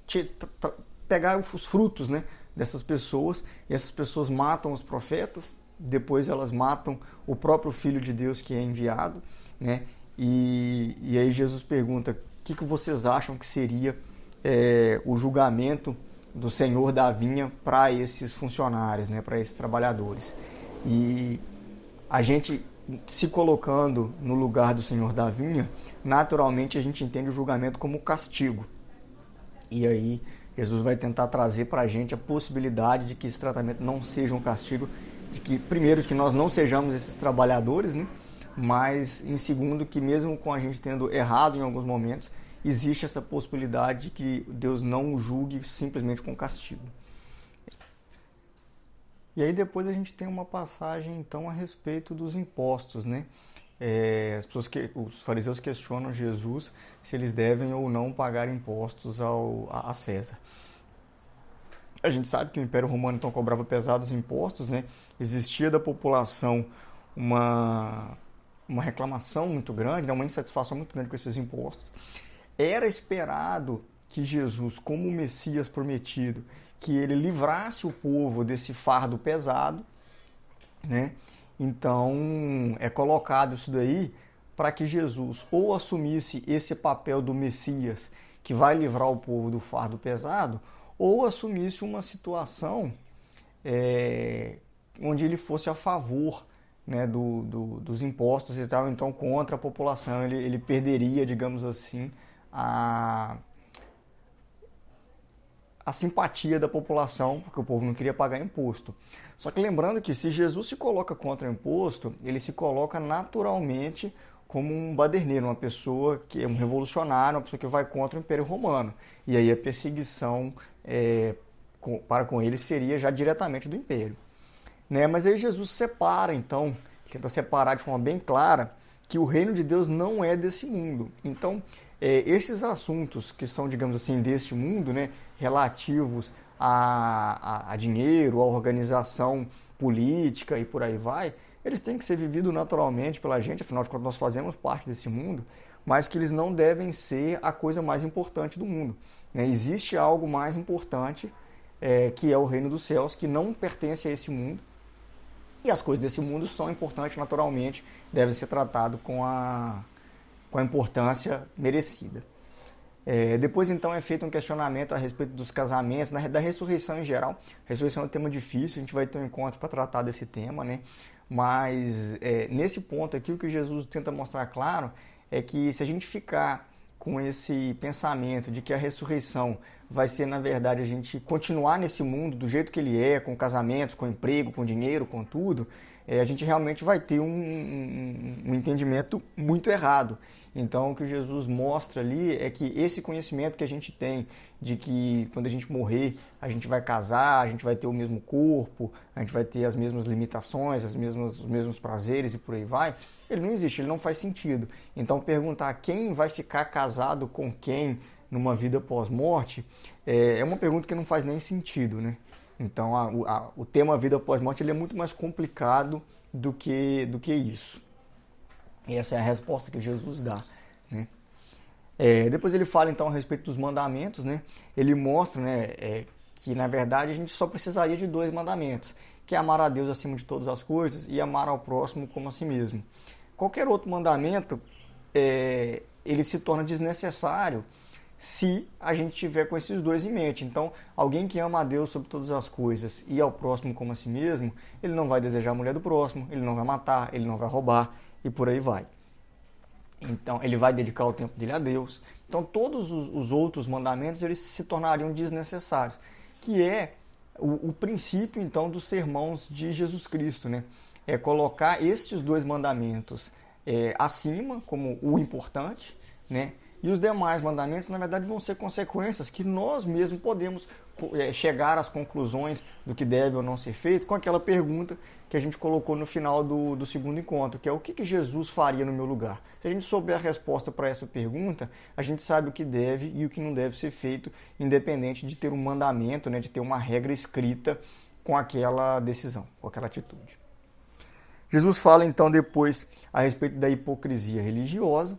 pegar os frutos, né, dessas pessoas, e essas pessoas matam os profetas, depois elas matam o próprio Filho de Deus que é enviado, né? E aí Jesus pergunta: o que vocês acham que seria o julgamento do Senhor da vinha para esses funcionários, né, para esses trabalhadores? E a gente se colocando no lugar do Senhor da vinha, naturalmente a gente entende o julgamento como castigo. E aí Jesus vai tentar trazer para a gente a possibilidade de que esse tratamento não seja um castigo, de que, primeiro, que nós não sejamos esses trabalhadores, né? Mas, em segundo, que mesmo com a gente tendo errado em alguns momentos, existe essa possibilidade de que Deus não o julgue simplesmente com castigo. E aí depois a gente tem uma passagem, então, a respeito dos impostos, né? Os fariseus questionam Jesus se eles devem ou não pagar impostos a César. A gente sabe que o Império Romano então cobrava pesados impostos, né? Existia da população uma reclamação muito grande, né? Uma insatisfação muito grande com esses impostos. Era esperado que Jesus, como o Messias prometido, que ele livrasse o povo desse fardo pesado, né? Então, é colocado isso daí para que Jesus ou assumisse esse papel do Messias, que vai livrar o povo do fardo pesado, ou assumisse uma situação onde ele fosse a favor, né, dos impostos e tal, então contra a população. Ele perderia, digamos assim, a simpatia da população, porque o povo não queria pagar imposto. Só que lembrando que se Jesus se coloca contra o imposto, ele se coloca naturalmente como um baderneiro, uma pessoa que é um revolucionário, uma pessoa que vai contra o Império Romano. E aí a perseguição para com ele seria já diretamente do Império, né? Mas aí Jesus separa, então, tenta separar de forma bem clara que o reino de Deus não é desse mundo. Então, esses assuntos que são, digamos assim, deste mundo, né, relativos a dinheiro, a organização política e por aí vai, eles têm que ser vividos naturalmente pela gente, afinal de contas nós fazemos parte desse mundo, mas que eles não devem ser a coisa mais importante do mundo, né? Existe algo mais importante, que é o reino dos céus, que não pertence a esse mundo, e as coisas desse mundo são importantes naturalmente, devem ser tratadas com a importância merecida. Depois, então, é feito um questionamento a respeito dos casamentos, da ressurreição em geral. A ressurreição é um tema difícil, a gente vai ter um encontro para tratar desse tema, né? Mas, nesse ponto aqui, o que Jesus tenta mostrar claro é que se a gente ficar com esse pensamento de que a ressurreição vai ser, na verdade, a gente continuar nesse mundo do jeito que ele é, com casamentos, com emprego, com dinheiro, com tudo, a gente realmente vai ter um entendimento muito errado. Então, o que Jesus mostra ali é que esse conhecimento que a gente tem de que quando a gente morrer, a gente vai casar, a gente vai ter o mesmo corpo, a gente vai ter as mesmas limitações, os mesmos prazeres e por aí vai, ele não existe, ele não faz sentido. Então, perguntar quem vai ficar casado com quem numa vida pós-morte é uma pergunta que não faz nem sentido, né? Então, o tema vida pós-morte ele é muito mais complicado do que isso. E essa é a resposta que Jesus dá, né? Depois ele fala então a respeito dos mandamentos, né? Ele mostra, né, que na verdade a gente só precisaria de 2 mandamentos, que é amar a Deus acima de todas as coisas e amar ao próximo como a si mesmo. Qualquer outro mandamento, ele se torna desnecessário se a gente tiver com esses 2 em mente. Então, alguém que ama a Deus sobre todas as coisas e ao próximo como a si mesmo, ele não vai desejar a mulher do próximo, ele não vai matar, ele não vai roubar e por aí vai. Então, ele vai dedicar o tempo dele a Deus. Então, todos os outros mandamentos, eles se tornariam desnecessários, que é o princípio, então, dos sermãos de Jesus Cristo, né? É colocar estes 2 mandamentos acima, como o importante, né? E os demais mandamentos, na verdade, vão ser consequências que nós mesmos podemos chegar às conclusões do que deve ou não ser feito com aquela pergunta que a gente colocou no final do segundo encontro, que é o que Jesus faria no meu lugar? Se a gente souber a resposta para essa pergunta, a gente sabe o que deve e o que não deve ser feito, independente de ter um mandamento, né, de ter uma regra escrita com aquela decisão, com aquela atitude. Jesus fala então depois a respeito da hipocrisia religiosa,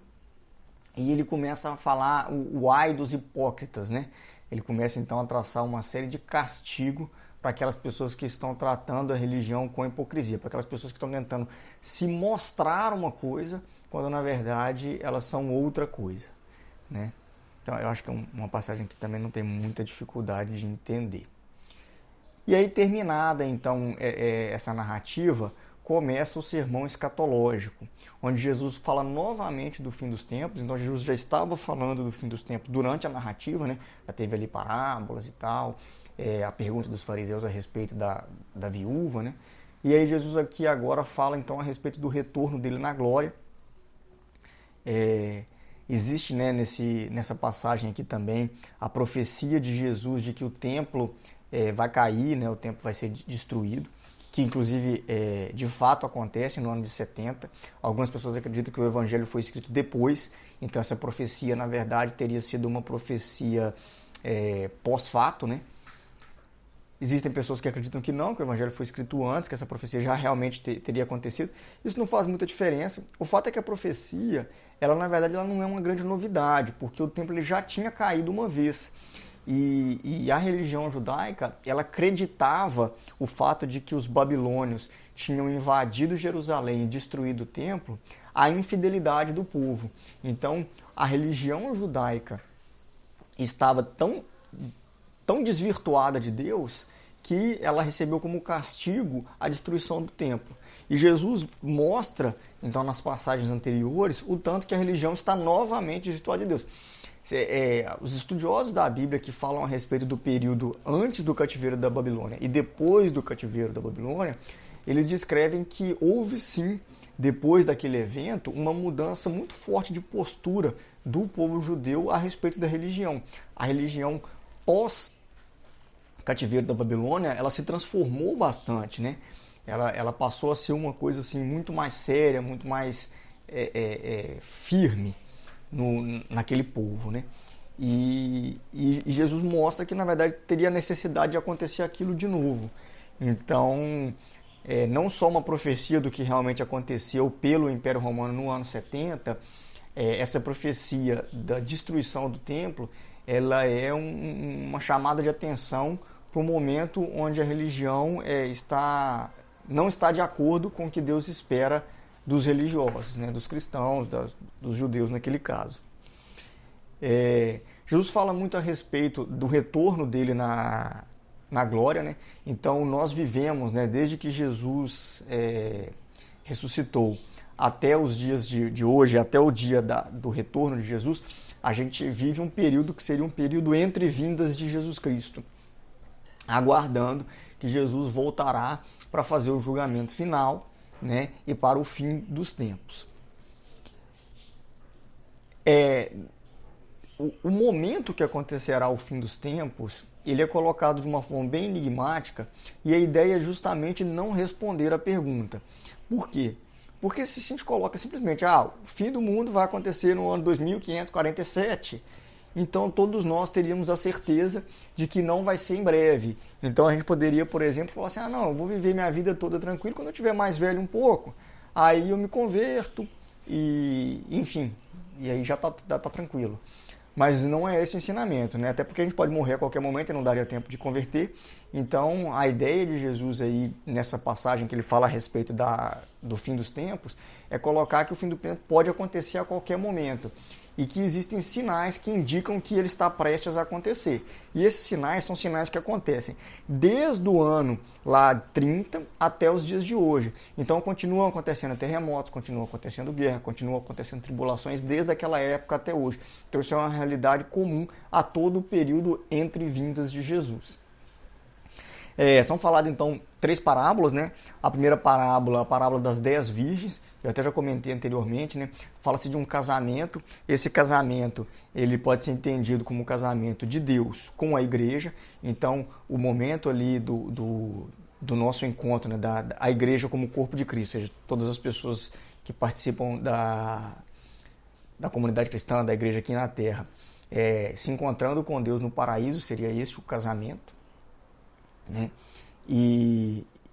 e ele começa a falar o ai dos hipócritas, né? Ele começa então a traçar uma série de castigo para aquelas pessoas que estão tratando a religião com hipocrisia, para aquelas pessoas que estão tentando se mostrar uma coisa, quando na verdade elas são outra coisa, né? Então eu acho que é uma passagem que também não tem muita dificuldade de entender. E aí, terminada então essa narrativa, começa o sermão escatológico, onde Jesus fala novamente do fim dos tempos. Então Jesus já estava falando do fim dos tempos durante a narrativa, né? Já teve ali parábolas e tal, a pergunta dos fariseus a respeito da viúva, né? E aí Jesus aqui agora fala então a respeito do retorno dele na glória. Existe, né, nessa passagem aqui também a profecia de Jesus de que o templo vai cair, né? O templo vai ser destruído, que inclusive de fato acontece no ano de 70. Algumas pessoas acreditam que o evangelho foi escrito depois, então essa profecia na verdade teria sido uma profecia pós-fato, né? Existem pessoas que acreditam que não, que o evangelho foi escrito antes, que essa profecia já realmente teria acontecido. Isso não faz muita diferença. O fato é que a profecia, ela na verdade ela não é uma grande novidade, porque o templo ele já tinha caído uma vez. E a religião judaica, ela acreditava o fato de que os babilônios tinham invadido Jerusalém e destruído o templo, a infidelidade do povo. Então, a religião judaica estava tão desvirtuada de Deus que ela recebeu como castigo a destruição do templo. E Jesus mostra, então, nas passagens anteriores, o tanto que a religião está novamente desvirtuada de Deus. Os estudiosos da Bíblia que falam a respeito do período antes do cativeiro da Babilônia e depois do cativeiro da Babilônia, eles descrevem que houve sim, depois daquele evento, uma mudança muito forte de postura do povo judeu a respeito da religião. A religião pós-cativeiro da Babilônia, ela se transformou bastante, né? Ela passou a ser uma coisa assim, muito mais séria, muito mais firme naquele povo, né? E Jesus mostra que na verdade teria necessidade de acontecer aquilo de novo. Então, não só uma profecia do que realmente aconteceu pelo Império Romano no ano 70, essa profecia da destruição do templo, ela é uma chamada de atenção para o momento onde a religião não está de acordo com o que Deus espera dos religiosos, né, dos cristãos, dos judeus naquele caso. Jesus fala muito a respeito do retorno dele na glória, né? Então nós vivemos, né, desde que Jesus ressuscitou até os dias de hoje, até o dia do retorno de Jesus, a gente vive um período que seria um período entre vindas de Jesus Cristo, aguardando que Jesus voltará para fazer o julgamento final né, e para o fim dos tempos. O momento que acontecerá o fim dos tempos, ele é colocado de uma forma bem enigmática, e a ideia é justamente não responder a pergunta. Por quê? Porque se a gente coloca simplesmente, o fim do mundo vai acontecer no ano 2547, então todos nós teríamos a certeza de que não vai ser em breve. Então a gente poderia, por exemplo, falar assim, não, eu vou viver minha vida toda tranquilo, quando eu tiver mais velho um pouco, aí eu me converto, e enfim, e aí já tá tranquilo. Mas não é esse o ensinamento, né? Até porque a gente pode morrer a qualquer momento e não daria tempo de converter. Então, a ideia de Jesus aí, nessa passagem que ele fala a respeito do fim dos tempos, é colocar que o fim do tempo pode acontecer a qualquer momento. E que existem sinais que indicam que ele está prestes a acontecer. E esses sinais são sinais que acontecem desde o ano lá 30 até os dias de hoje. Então continuam acontecendo terremotos, continuam acontecendo guerra, continuam acontecendo tribulações desde aquela época até hoje. Então isso é uma realidade comum a todo o período entre vindas de Jesus. São faladas então 3 parábolas, né? A primeira parábola, a parábola das 10 virgens, eu até já comentei anteriormente, né? Fala-se de um casamento. Esse casamento, ele pode ser entendido como um casamento de Deus com a igreja. Então, o momento ali do nosso encontro, né? A igreja como corpo de Cristo, ou seja, todas as pessoas que participam da comunidade cristã, da igreja aqui na Terra, se encontrando com Deus no paraíso, seria esse o casamento, né?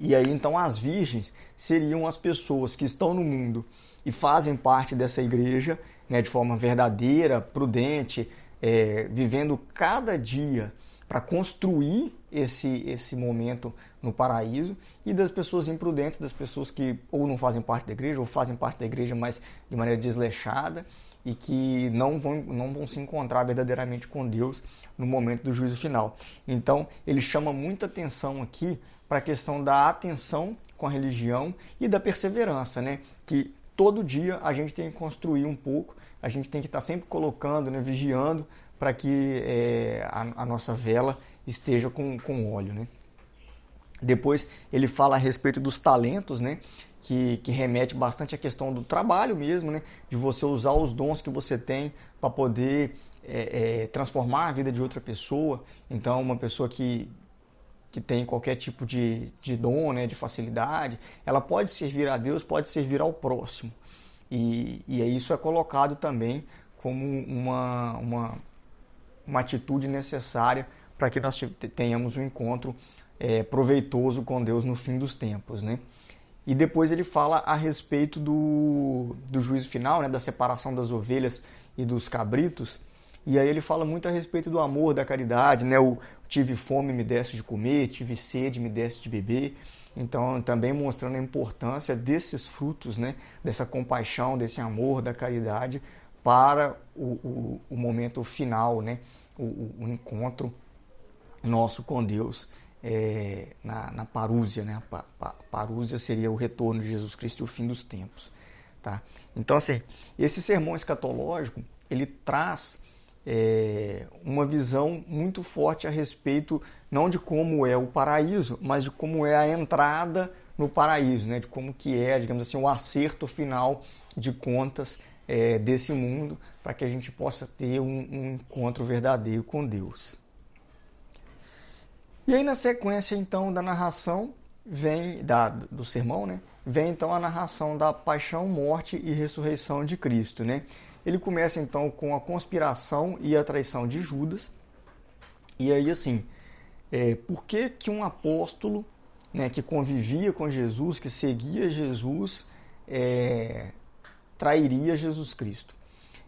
E aí então as virgens seriam as pessoas que estão no mundo e fazem parte dessa igreja, né, de forma verdadeira, prudente, vivendo cada dia para construir esse momento no paraíso, e das pessoas imprudentes, das pessoas que ou não fazem parte da igreja ou fazem parte da igreja, mas de maneira desleixada, e que não vão se encontrar verdadeiramente com Deus no momento do juízo final. Então, ele chama muita atenção aqui para a questão da atenção com a religião e da perseverança, né? Que todo dia a gente tem que construir um pouco, a gente tem que estar sempre colocando, né, vigiando, para que a nossa vela esteja com óleo, né? Depois ele fala a respeito dos talentos, né? Que remete bastante à questão do trabalho mesmo, né? De você usar os dons que você tem para poder transformar a vida de outra pessoa. Então, uma pessoa que tem qualquer tipo de dom, né, de facilidade, ela pode servir a Deus, pode servir ao próximo. E isso é colocado também como uma atitude necessária para que nós tenhamos um encontro proveitoso com Deus no fim dos tempos, né? E depois ele fala a respeito do juízo final, né, da separação das ovelhas e dos cabritos. E aí ele fala muito a respeito do amor, da caridade, né? O tive fome, me deste de comer, tive sede, me deste de beber. Então, também mostrando a importância desses frutos, né? Dessa compaixão, desse amor, da caridade para o momento final, né? O encontro nosso com Deus na parúzia, né? A parúzia seria o retorno de Jesus Cristo e o fim dos tempos, tá? Então, assim, esse sermão escatológico, ele traz uma visão muito forte a respeito não de como é o paraíso, mas de como é a entrada no paraíso, né? De como que digamos assim, o acerto final de contas desse mundo, para que a gente possa ter um encontro verdadeiro com Deus. E aí, na sequência então da narração do sermão, né? Vem então a narração da paixão, morte e ressurreição de Cristo, né? Ele começa então com a conspiração e a traição de Judas. E aí, assim, por que um apóstolo, né, que convivia com Jesus, que seguia Jesus, trairia Jesus Cristo?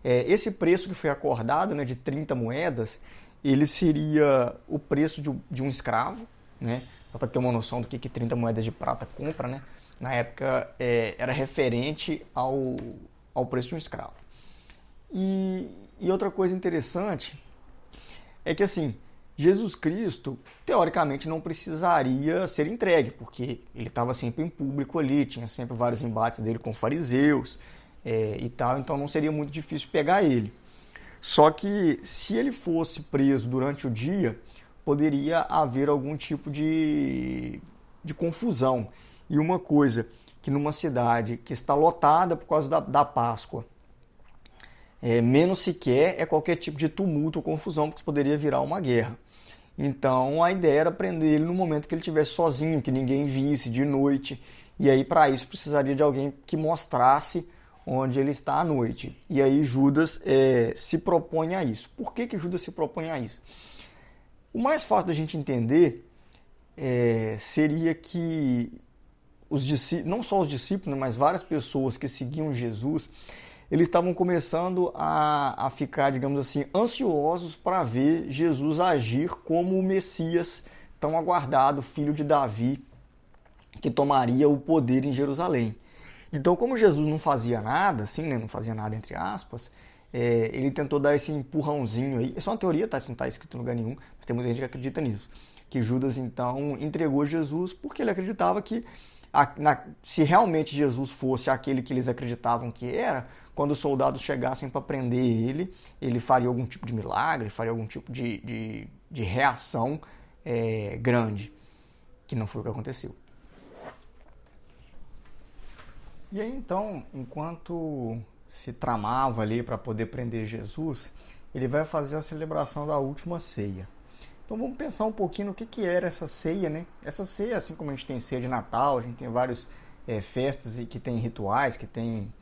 Esse preço que foi acordado, né, de 30 moedas, ele seria o preço de um escravo, né? Para ter uma noção do que 30 moedas de prata compra, né? Na época era referente ao preço de um escravo. E outra coisa interessante é que, assim, Jesus Cristo, teoricamente, não precisaria ser entregue, porque ele estava sempre em público ali, tinha sempre vários embates dele com fariseus e tal, então não seria muito difícil pegar ele. Só que, se ele fosse preso durante o dia, poderia haver algum tipo de confusão. E uma coisa que numa cidade que está lotada por causa da Páscoa, menos se quer qualquer tipo de tumulto ou confusão, porque isso poderia virar uma guerra. Então a ideia era prender ele no momento que ele estivesse sozinho, que ninguém visse, de noite. E aí para isso precisaria de alguém que mostrasse onde ele está à noite. E aí Judas se propõe a isso. Por que Judas se propõe a isso? O mais fácil da gente entender seria que não só os discípulos, mas várias pessoas que seguiam Jesus, eles estavam começando a ficar, digamos assim, ansiosos para ver Jesus agir como o Messias tão aguardado, filho de Davi, que tomaria o poder em Jerusalém. Então, como Jesus não fazia nada, assim, né, não fazia nada entre aspas, ele tentou dar esse empurrãozinho aí. Isso é uma teoria, tá? Isso não está escrito em lugar nenhum, mas tem muita gente que acredita nisso. Que Judas, então, entregou Jesus porque ele acreditava que se realmente Jesus fosse aquele que eles acreditavam que era, quando os soldados chegassem para prender ele faria algum tipo de milagre, faria algum tipo de reação grande, que não foi o que aconteceu. E aí então, enquanto se tramava ali para poder prender Jesus, ele vai fazer a celebração da última ceia. Então vamos pensar um pouquinho no que era essa ceia, né? Essa ceia, assim como a gente tem ceia de Natal, a gente tem várias festas que tem rituais, que tem,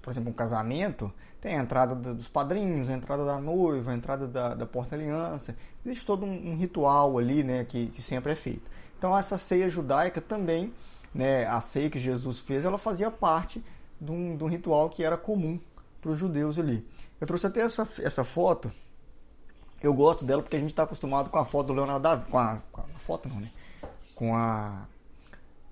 por exemplo, um casamento, tem a entrada dos padrinhos, a entrada da noiva, a entrada da porta-aliança. Existe todo um ritual ali, né, que sempre é feito. Então essa ceia judaica também, né, a ceia que Jesus fez, ela fazia parte de um ritual que era comum para os judeus ali. Eu trouxe até essa foto. Eu gosto dela porque a gente está acostumado com a foto do Leonardo da Vinci, com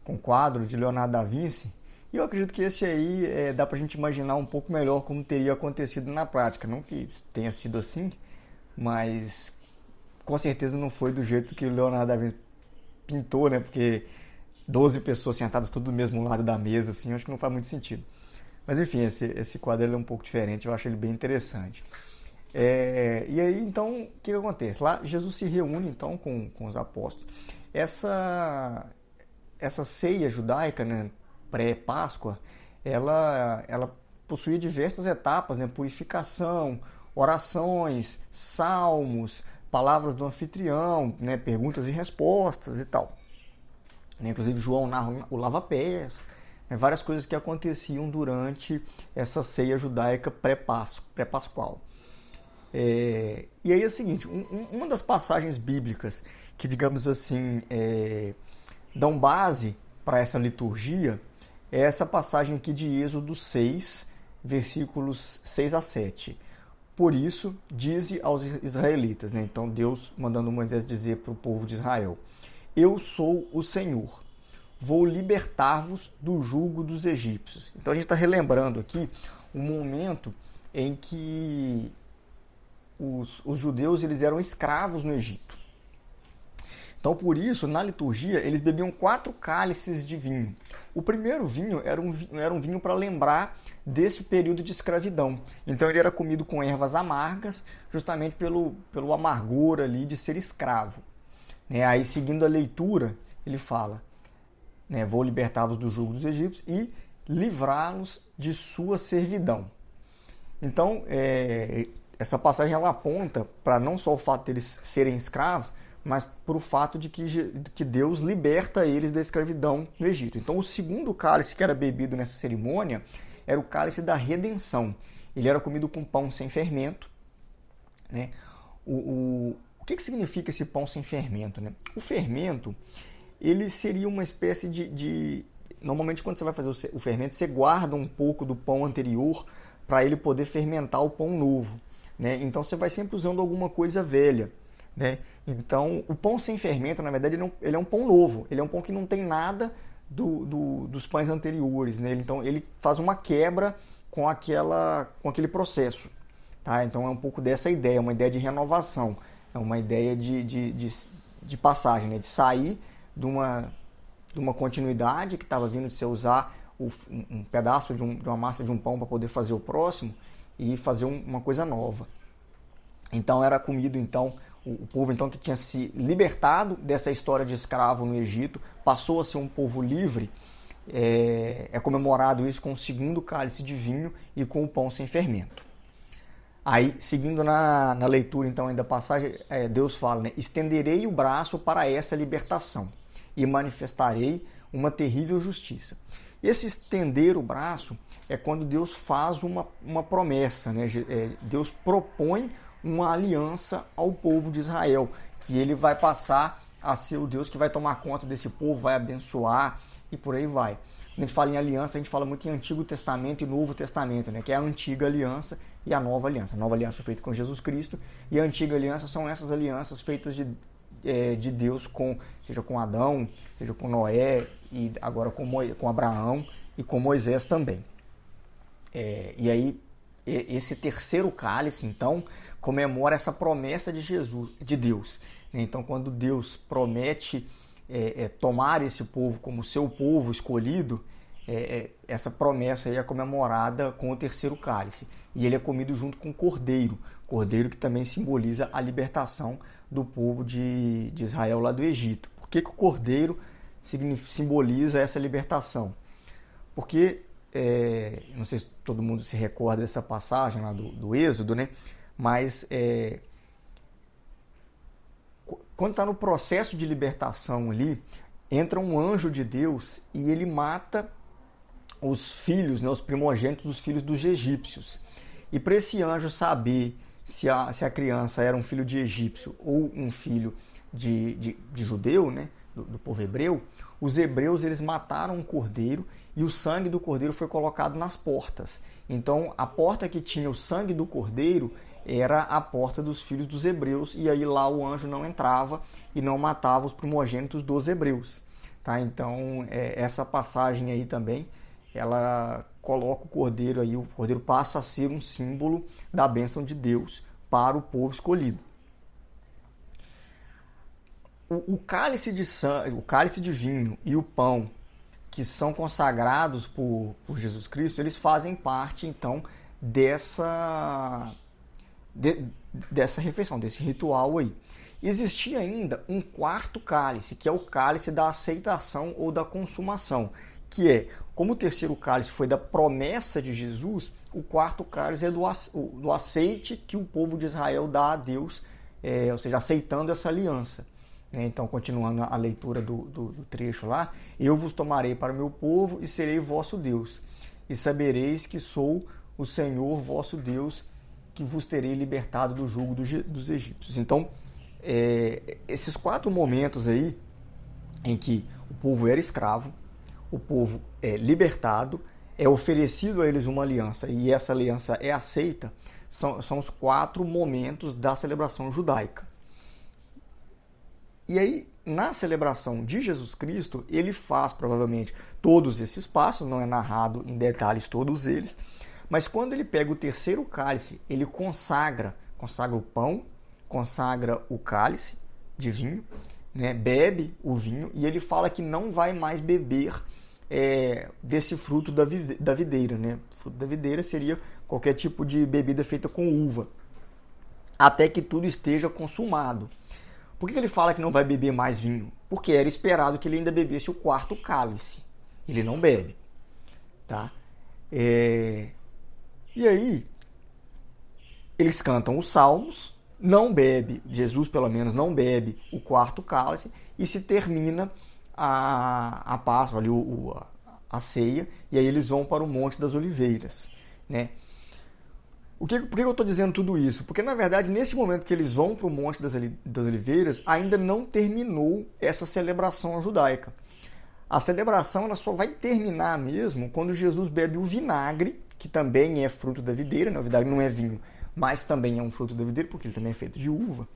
o quadro de Leonardo da Vinci. E eu acredito que esse aí dá para a gente imaginar um pouco melhor como teria acontecido na prática. Não que tenha sido assim, mas com certeza não foi do jeito que o Leonardo da Vinci pintou, né? Porque 12 pessoas sentadas tudo do mesmo lado da mesa, assim, acho que não faz muito sentido. Mas enfim, esse quadro é um pouco diferente, eu acho ele bem interessante. E aí, então, o que acontece? Lá, Jesus se reúne, então, com os apóstolos. Essa ceia judaica, né, pré-Páscoa, ela possuía diversas etapas, né, purificação, orações, salmos, palavras do anfitrião, né, perguntas e respostas e tal. Inclusive, João narra o lava-pés, várias coisas que aconteciam durante essa ceia judaica pré-pascual. E aí é o seguinte, uma das passagens bíblicas que, digamos assim, dão base para essa liturgia é essa passagem aqui de Êxodo 6, versículos 6 a 7. Por isso, dize aos israelitas, né? Então Deus mandando Moisés dizer para o povo de Israel: eu sou o Senhor, vou libertar-vos do jugo dos egípcios. Então a gente está relembrando aqui um momento em que os judeus eles eram escravos no Egito. Então, por isso, na liturgia, eles bebiam 4 cálices de vinho. O primeiro vinho era um vinho para lembrar desse período de escravidão. Então, ele era comido com ervas amargas, justamente pelo amargor ali de ser escravo. Aí, seguindo a leitura, ele fala, vou libertá-los do jugo dos egípcios e livrá-los de sua servidão. Então, essa passagem ela aponta para não só o fato de eles serem escravos, mas para o fato de que Deus liberta eles da escravidão no Egito. Então, o segundo cálice que era bebido nessa cerimônia era o cálice da redenção. Ele era comido com pão sem fermento. Né? O que significa esse pão sem fermento? Né? O fermento, ele seria uma espécie de... Normalmente, quando você vai fazer o fermento, você guarda um pouco do pão anterior para ele poder fermentar o pão novo. Né? Então, você vai sempre usando alguma coisa velha. Né? Então, o pão sem fermento, na verdade, ele é um pão novo. Ele é um pão que não tem nada dos pães anteriores. Né? Então, ele faz uma quebra com aquele processo. Tá? Então, é um pouco dessa ideia, uma ideia de renovação. É uma ideia de passagem, né? De sair de uma continuidade que estava vindo de você usar um pedaço de uma massa de um pão para poder fazer o próximo e fazer uma coisa nova. Então, era comido, então, O povo então que tinha se libertado dessa história de escravo no Egito, passou a ser um povo livre. É comemorado isso com o segundo cálice de vinho e com o pão sem fermento. Aí, seguindo na leitura então da passagem, Deus fala, né? Estenderei o braço para essa libertação e manifestarei uma terrível justiça. Esse estender o braço é quando Deus faz uma promessa, né? Deus propõe uma aliança ao povo de Israel, que ele vai passar a ser o Deus que vai tomar conta desse povo, vai abençoar e por aí vai. Quando a gente fala em aliança, a gente fala muito em Antigo Testamento e Novo Testamento, né? Que é a antiga aliança e a nova aliança. A nova aliança foi feita com Jesus Cristo e a antiga aliança são essas alianças feitas de Deus, seja com Adão, seja com Noé e agora com Abraão e com Moisés também. E aí, esse terceiro cálice, então, comemora essa promessa de Deus. Então, quando Deus promete tomar esse povo como seu povo escolhido, essa promessa aí é comemorada com o terceiro cálice. E ele é comido junto com o cordeiro. Cordeiro que também simboliza a libertação do povo de Israel lá do Egito. Por que o cordeiro simboliza essa libertação? Porque, não sei se todo mundo se recorda dessa passagem lá do Êxodo, né? Mas quando está no processo de libertação ali, entra um anjo de Deus e ele mata os filhos, né, os primogênitos dos filhos dos egípcios. E para esse anjo saber se a criança era um filho de egípcio ou um filho de judeu, né, do povo hebreu, os hebreus eles mataram um cordeiro e o sangue do cordeiro foi colocado nas portas. Então a porta que tinha o sangue do cordeiro era a porta dos filhos dos hebreus, e aí lá o anjo não entrava e não matava os primogênitos dos hebreus. Tá? Então essa passagem aí também, ela coloca o cordeiro aí, o cordeiro passa a ser um símbolo da bênção de Deus para o povo escolhido. O cálice de vinho e o pão que são consagrados por Jesus Cristo, eles fazem parte então dessa refeição, desse ritual aí. Existia ainda um quarto cálice, que é o cálice da aceitação ou da consumação, que é, como o terceiro cálice foi da promessa de Jesus, o quarto cálice é do aceite que o povo de Israel dá a Deus, ou seja, aceitando essa aliança. Então, continuando a leitura do trecho lá, eu vos tomarei para o meu povo e serei vosso Deus, e sabereis que sou o Senhor vosso Deus, que vos terei libertado do jugo dos egípcios. Então, esses 4 momentos aí, em que o povo era escravo, o povo é libertado, é oferecido a eles uma aliança e essa aliança é aceita, são os 4 momentos da celebração judaica. E aí, na celebração de Jesus Cristo, ele faz provavelmente todos esses passos, não é narrado em detalhes todos eles, mas quando ele pega o terceiro cálice, ele consagra o pão, consagra o cálice de vinho, né, bebe o vinho e ele fala que não vai mais beber desse fruto da videira. Né? O fruto da videira seria qualquer tipo de bebida feita com uva, até que tudo esteja consumado. Por que ele fala que não vai beber mais vinho? Porque era esperado que ele ainda bebesse o quarto cálice. Ele não bebe. Tá? E aí, eles cantam os salmos, não bebe, Jesus pelo menos não bebe o quarto cálice, e se termina a Páscoa, ali, a ceia, e aí eles vão para o Monte das Oliveiras. Né? Por que eu estou dizendo tudo isso? Porque, na verdade, nesse momento que eles vão para o Monte das Oliveiras, ainda não terminou essa celebração judaica. A celebração ela só vai terminar mesmo quando Jesus bebe o vinagre, que também é fruto da videira, né? O vinagre não é vinho, mas também é um fruto da videira, porque ele também é feito de uva.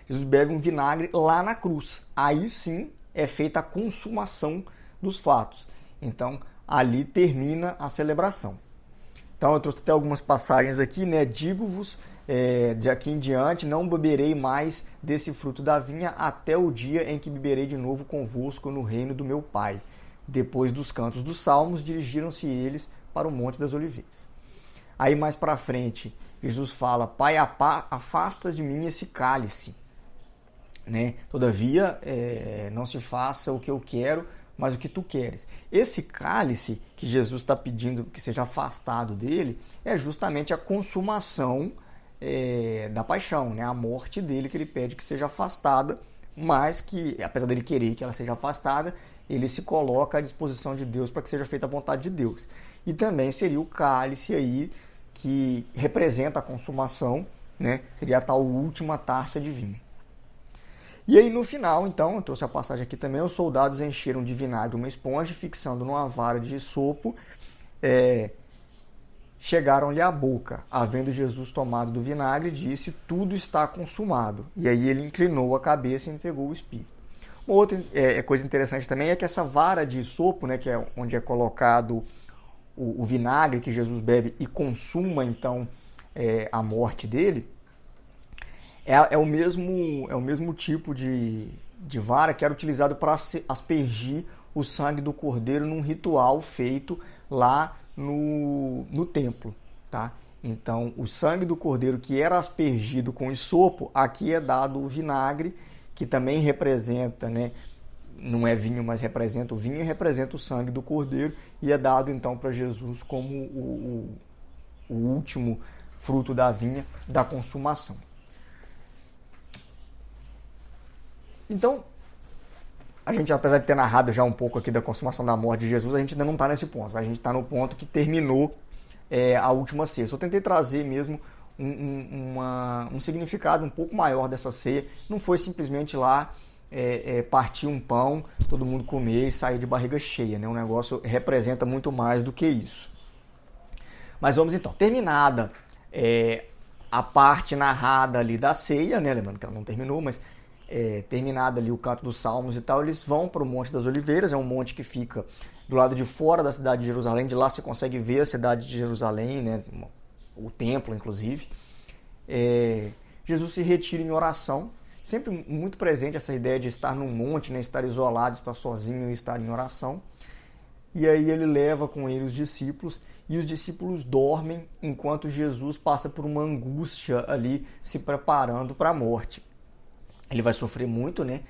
Jesus bebe um vinagre lá na cruz. Aí sim é feita a consumação dos fatos. Então, ali termina a celebração. Então, eu trouxe até algumas passagens aqui, né? Digo-vos, de aqui em diante, não beberei mais desse fruto da vinha até o dia em que beberei de novo convosco no reino do meu Pai. Depois dos cantos dos salmos, dirigiram-se eles para o Monte das Oliveiras. Aí mais para frente, Jesus fala: Pai, afasta de mim esse cálice, né? Todavia, não se faça o que eu quero, mas o que tu queres. Esse cálice que Jesus está pedindo que seja afastado dele é justamente a consumação da paixão, né? A morte dele que ele pede que seja afastada, mas que, apesar dele querer que ela seja afastada, ele se coloca à disposição de Deus para que seja feita a vontade de Deus. E também seria o cálice aí que representa a consumação, né? Seria a tal última taça de vinho. E aí no final, então, eu trouxe a passagem aqui também, os soldados encheram de vinagre uma esponja, fixando numa vara de sopo, chegaram-lhe à boca. Havendo Jesus tomado do vinagre, disse: tudo está consumado. E aí ele inclinou a cabeça e entregou o espírito. Uma outra coisa interessante também é que essa vara de sopo, né, que é onde é colocado o vinagre que Jesus bebe e consuma então a morte dele, é o mesmo tipo de vara que era utilizado para aspergir o sangue do cordeiro num ritual feito lá no templo, tá? Então, o sangue do cordeiro que era aspergido com isopo, aqui é dado o vinagre, que também representa, né? Não é vinho, mas representa o vinho e representa o sangue do cordeiro, e é dado então para Jesus como o último fruto da vinha da consumação. Então, a gente, apesar de ter narrado já um pouco aqui da consumação da morte de Jesus, a gente ainda não está nesse ponto. A gente está no ponto que terminou a última ceia. Só tentei trazer mesmo um significado um pouco maior dessa ceia. Não foi simplesmente lá partir um pão, todo mundo comer e sair de barriga cheia, né? O negócio representa muito mais do que isso. Mas vamos então, terminada a parte narrada ali da ceia, né? Lembrando que ela não terminou, mas terminado ali o canto dos salmos e tal, eles vão para o Monte das Oliveiras, é um monte que fica do lado de fora da cidade de Jerusalém. De lá você consegue ver a cidade de Jerusalém, né? O templo inclusive. Jesus se retira em oração, sempre muito presente essa ideia de estar num monte, né? Estar isolado, estar sozinho e estar em oração. E aí ele leva com ele os discípulos, e os discípulos dormem enquanto Jesus passa por uma angústia ali, se preparando para a morte. Ele vai sofrer muito, né,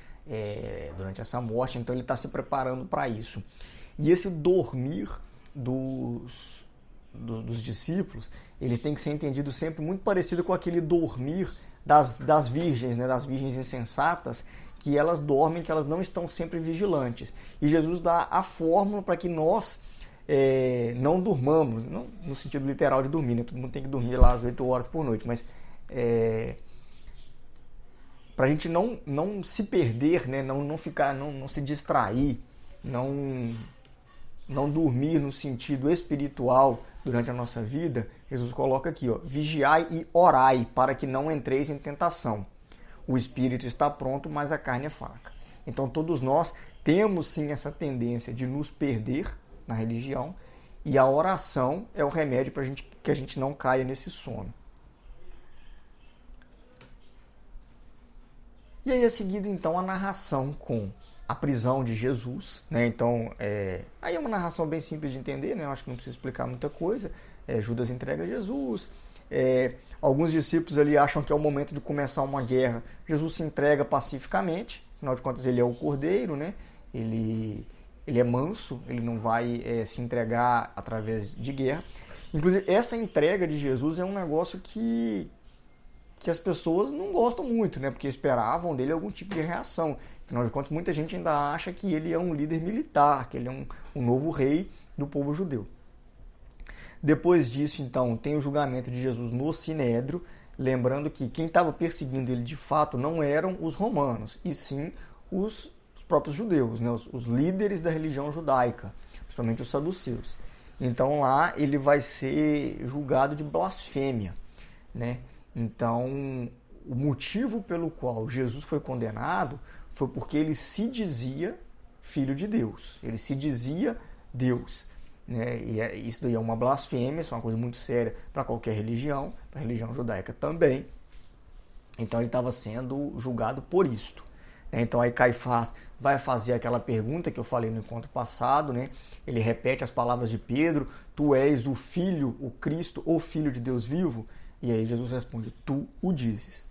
durante essa morte, então ele está se preparando para isso. E esse dormir dos discípulos, eles têm que ser entendidos sempre muito parecido com aquele dormir das virgens, né, das virgens insensatas, que elas dormem, que elas não estão sempre vigilantes. E Jesus dá a fórmula para que nós não durmamos, não no sentido literal de dormir, né? Todo mundo tem que dormir lá às 8 horas por noite, mas para a gente não se perder, né? não se distrair, não dormir no sentido espiritual durante a nossa vida. Jesus coloca aqui, ó: vigiai e orai para que não entreis em tentação. O espírito está pronto, mas a carne é fraca. Então todos nós temos sim essa tendência de nos perder na religião, e a oração é o remédio para que a gente não caia nesse sono. E aí é seguido então a narração com a prisão de Jesus, né? Então, aí é uma narração bem simples de entender, né? Eu acho que não precisa explicar muita coisa. Judas entrega Jesus, alguns discípulos ali acham que é o momento de começar uma guerra. Jesus se entrega pacificamente, afinal de contas ele é o cordeiro, né? Ele é manso, ele não vai se entregar através de guerra. Inclusive, essa entrega de Jesus é um negócio que as pessoas não gostam muito, né? Porque esperavam dele algum tipo de reação. Afinal de contas, muita gente ainda acha que ele é um líder militar, que ele é um novo rei do povo judeu. Depois disso, então, tem o julgamento de Jesus no Sinédrio, lembrando que quem estava perseguindo ele de fato não eram os romanos, e sim os próprios judeus, né? Os líderes da religião judaica, principalmente os saduceus. Então lá ele vai ser julgado de blasfêmia, né? Então, o motivo pelo qual Jesus foi condenado foi porque ele se dizia filho de Deus, ele se dizia Deus, né? E isso daí é uma blasfêmia, isso é uma coisa muito séria para qualquer religião, para a religião judaica também. Então ele estava sendo julgado por isto, né? Então aí Caifás vai fazer aquela pergunta que eu falei no encontro passado, né? Ele repete as palavras de Pedro: tu és o Filho, o Cristo, o Filho de Deus vivo? E aí Jesus responde: tu o dizes.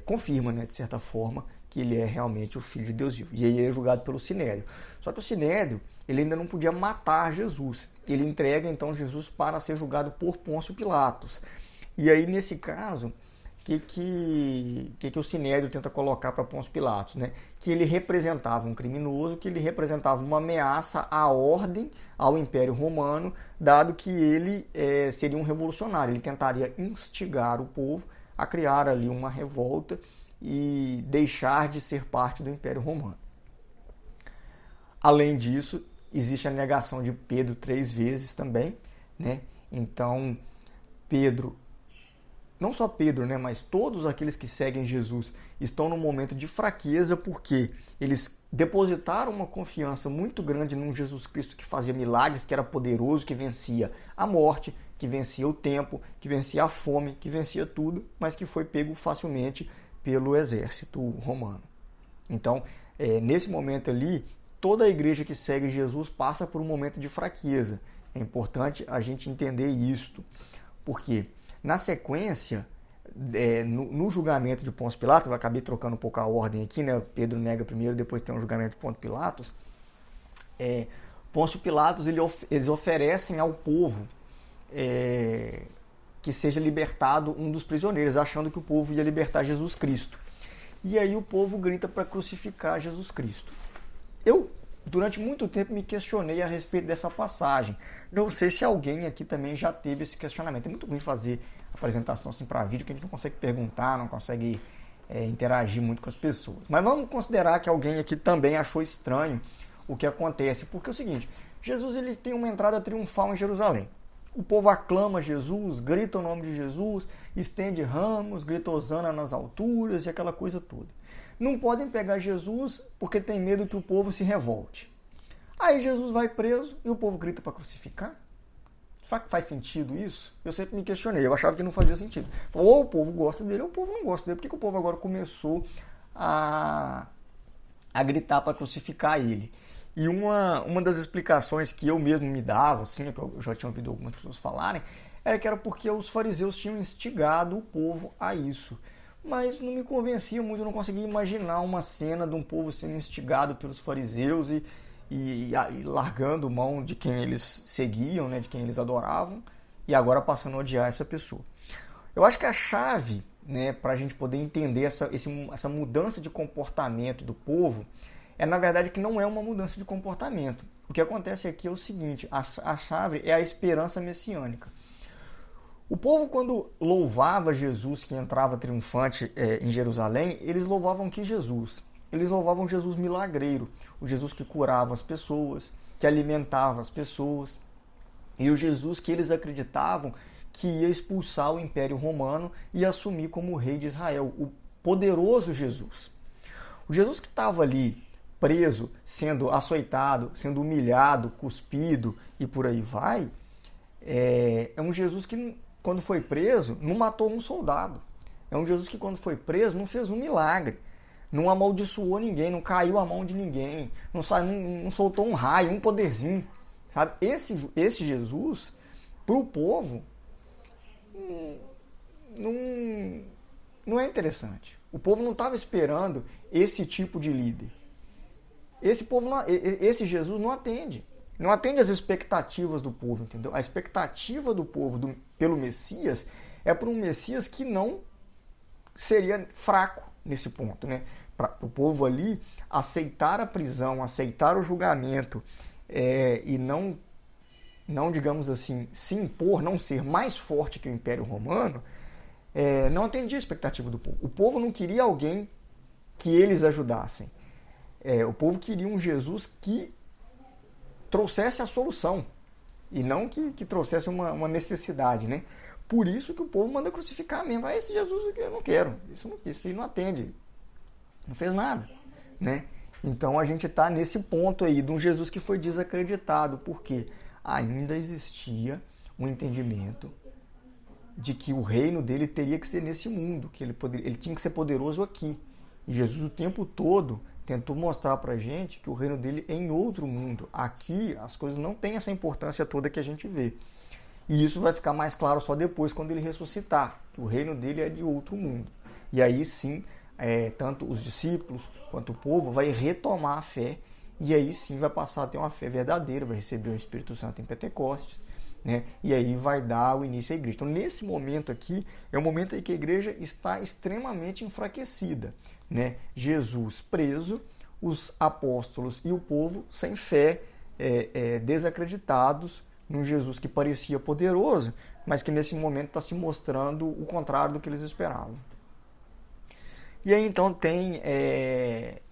Confirma, né, de certa forma, que ele é realmente o Filho de Deus vivo. E aí ele é julgado pelo Sinédrio. Só que o Sinédrio, ele ainda não podia matar Jesus. Ele entrega então Jesus para ser julgado por Pôncio Pilatos. E aí, nesse caso, o que o Sinédrio tenta colocar para Pôncio Pilatos, né? Que ele representava um criminoso, que ele representava uma ameaça à ordem, ao Império Romano, dado que ele seria um revolucionário. Ele tentaria instigar o povo a criar ali uma revolta e deixar de ser parte do Império Romano. Além disso, existe a negação de Pedro 3 vezes também, né? Então, Pedro, não só Pedro, né, mas todos aqueles que seguem Jesus estão num momento de fraqueza porque eles depositaram uma confiança muito grande num Jesus Cristo que fazia milagres, que era poderoso, que vencia a morte, que vencia o tempo, que vencia a fome, que vencia tudo, mas que foi pego facilmente pelo exército romano. Então, nesse momento ali, toda a igreja que segue Jesus passa por um momento de fraqueza. É importante a gente entender isto, porque na sequência, no julgamento de Pôncio Pilatos, eu acabei trocando um pouco a ordem aqui, né? Pedro nega primeiro, depois tem um julgamento de Pôncio Pilatos. Pôncio Pilatos, eles oferecem ao povo que seja libertado um dos prisioneiros, achando que o povo ia libertar Jesus Cristo. E aí o povo grita para crucificar Jesus Cristo. Eu, durante muito tempo, me questionei a respeito dessa passagem. Não sei se alguém aqui também já teve esse questionamento. É muito ruim fazer apresentação assim para vídeo, que a gente não consegue perguntar, não consegue interagir muito com as pessoas. Mas vamos considerar que alguém aqui também achou estranho o que acontece. Porque é o seguinte, Jesus ele tem uma entrada triunfal em Jerusalém. O povo aclama Jesus, grita o nome de Jesus, estende ramos, grita hosana nas alturas e aquela coisa toda. Não podem pegar Jesus porque tem medo que o povo se revolte. Aí Jesus vai preso e o povo grita para crucificar. Faz sentido isso? Eu sempre me questionei, eu achava que não fazia sentido. Ou o povo gosta dele ou o povo não gosta dele. Por que o povo agora começou a gritar para crucificar ele? E uma das explicações que eu mesmo me dava, assim, que eu já tinha ouvido algumas pessoas falarem, era que era porque os fariseus tinham instigado o povo a isso. Mas não me convencia muito, eu não conseguia imaginar uma cena de um povo sendo instigado pelos fariseus e largando mão de quem eles seguiam, né, de quem eles adoravam, e agora passando a odiar essa pessoa. Eu acho que a chave, né, para a gente poder entender essa mudança de comportamento do povo na verdade, que não é uma mudança de comportamento. O que acontece aqui é o seguinte, a chave é a esperança messiânica. O povo, quando louvava Jesus, que entrava triunfante em Jerusalém, eles louvavam que Jesus? Eles louvavam Jesus milagreiro, o Jesus que curava as pessoas, que alimentava as pessoas, e o Jesus que eles acreditavam que ia expulsar o Império Romano e assumir como rei de Israel, o poderoso Jesus. O Jesus que estava ali preso, sendo açoitado, sendo humilhado, cuspido e por aí vai, é um Jesus que, quando foi preso, não matou um soldado. É um Jesus que, quando foi preso, não fez um milagre. Não amaldiçoou ninguém, não caiu a mão de ninguém, não soltou um raio, um poderzinho. Sabe? Esse Jesus, para o povo, não é interessante. O povo não estava esperando esse tipo de líder. Esse Jesus não atende às expectativas do povo, entendeu? A expectativa do povo pelo Messias é por um Messias que não seria fraco nesse ponto, né? Para o povo ali aceitar a prisão, aceitar o julgamento e não, digamos assim, se impor, não ser mais forte que o Império Romano, não atendia a expectativa do povo. O povo não queria alguém que eles ajudassem. O povo queria um Jesus que trouxesse a solução e não que trouxesse uma necessidade, né? Por isso que o povo manda crucificar mesmo. Esse Jesus eu não quero, isso aí não atende, não fez nada, né? Então a gente está nesse ponto aí de um Jesus que foi desacreditado, porque ainda existia um entendimento de que o reino dele teria que ser nesse mundo, que ele tinha que ser poderoso aqui. E Jesus o tempo todo tentou mostrar para a gente que o reino dele é em outro mundo. Aqui as coisas não têm essa importância toda que a gente vê. E isso vai ficar mais claro só depois, quando ele ressuscitar, que o reino dele é de outro mundo. E aí sim, tanto os discípulos quanto o povo vai retomar a fé, e aí sim vai passar a ter uma fé verdadeira, vai receber o Espírito Santo em Pentecostes, né? E aí vai dar o início à igreja. Então, nesse momento aqui, é um momento em que a igreja está extremamente enfraquecida, né? Jesus preso, os apóstolos e o povo sem fé, desacreditados num Jesus que parecia poderoso, mas que nesse momento está se mostrando o contrário do que eles esperavam. E aí então tem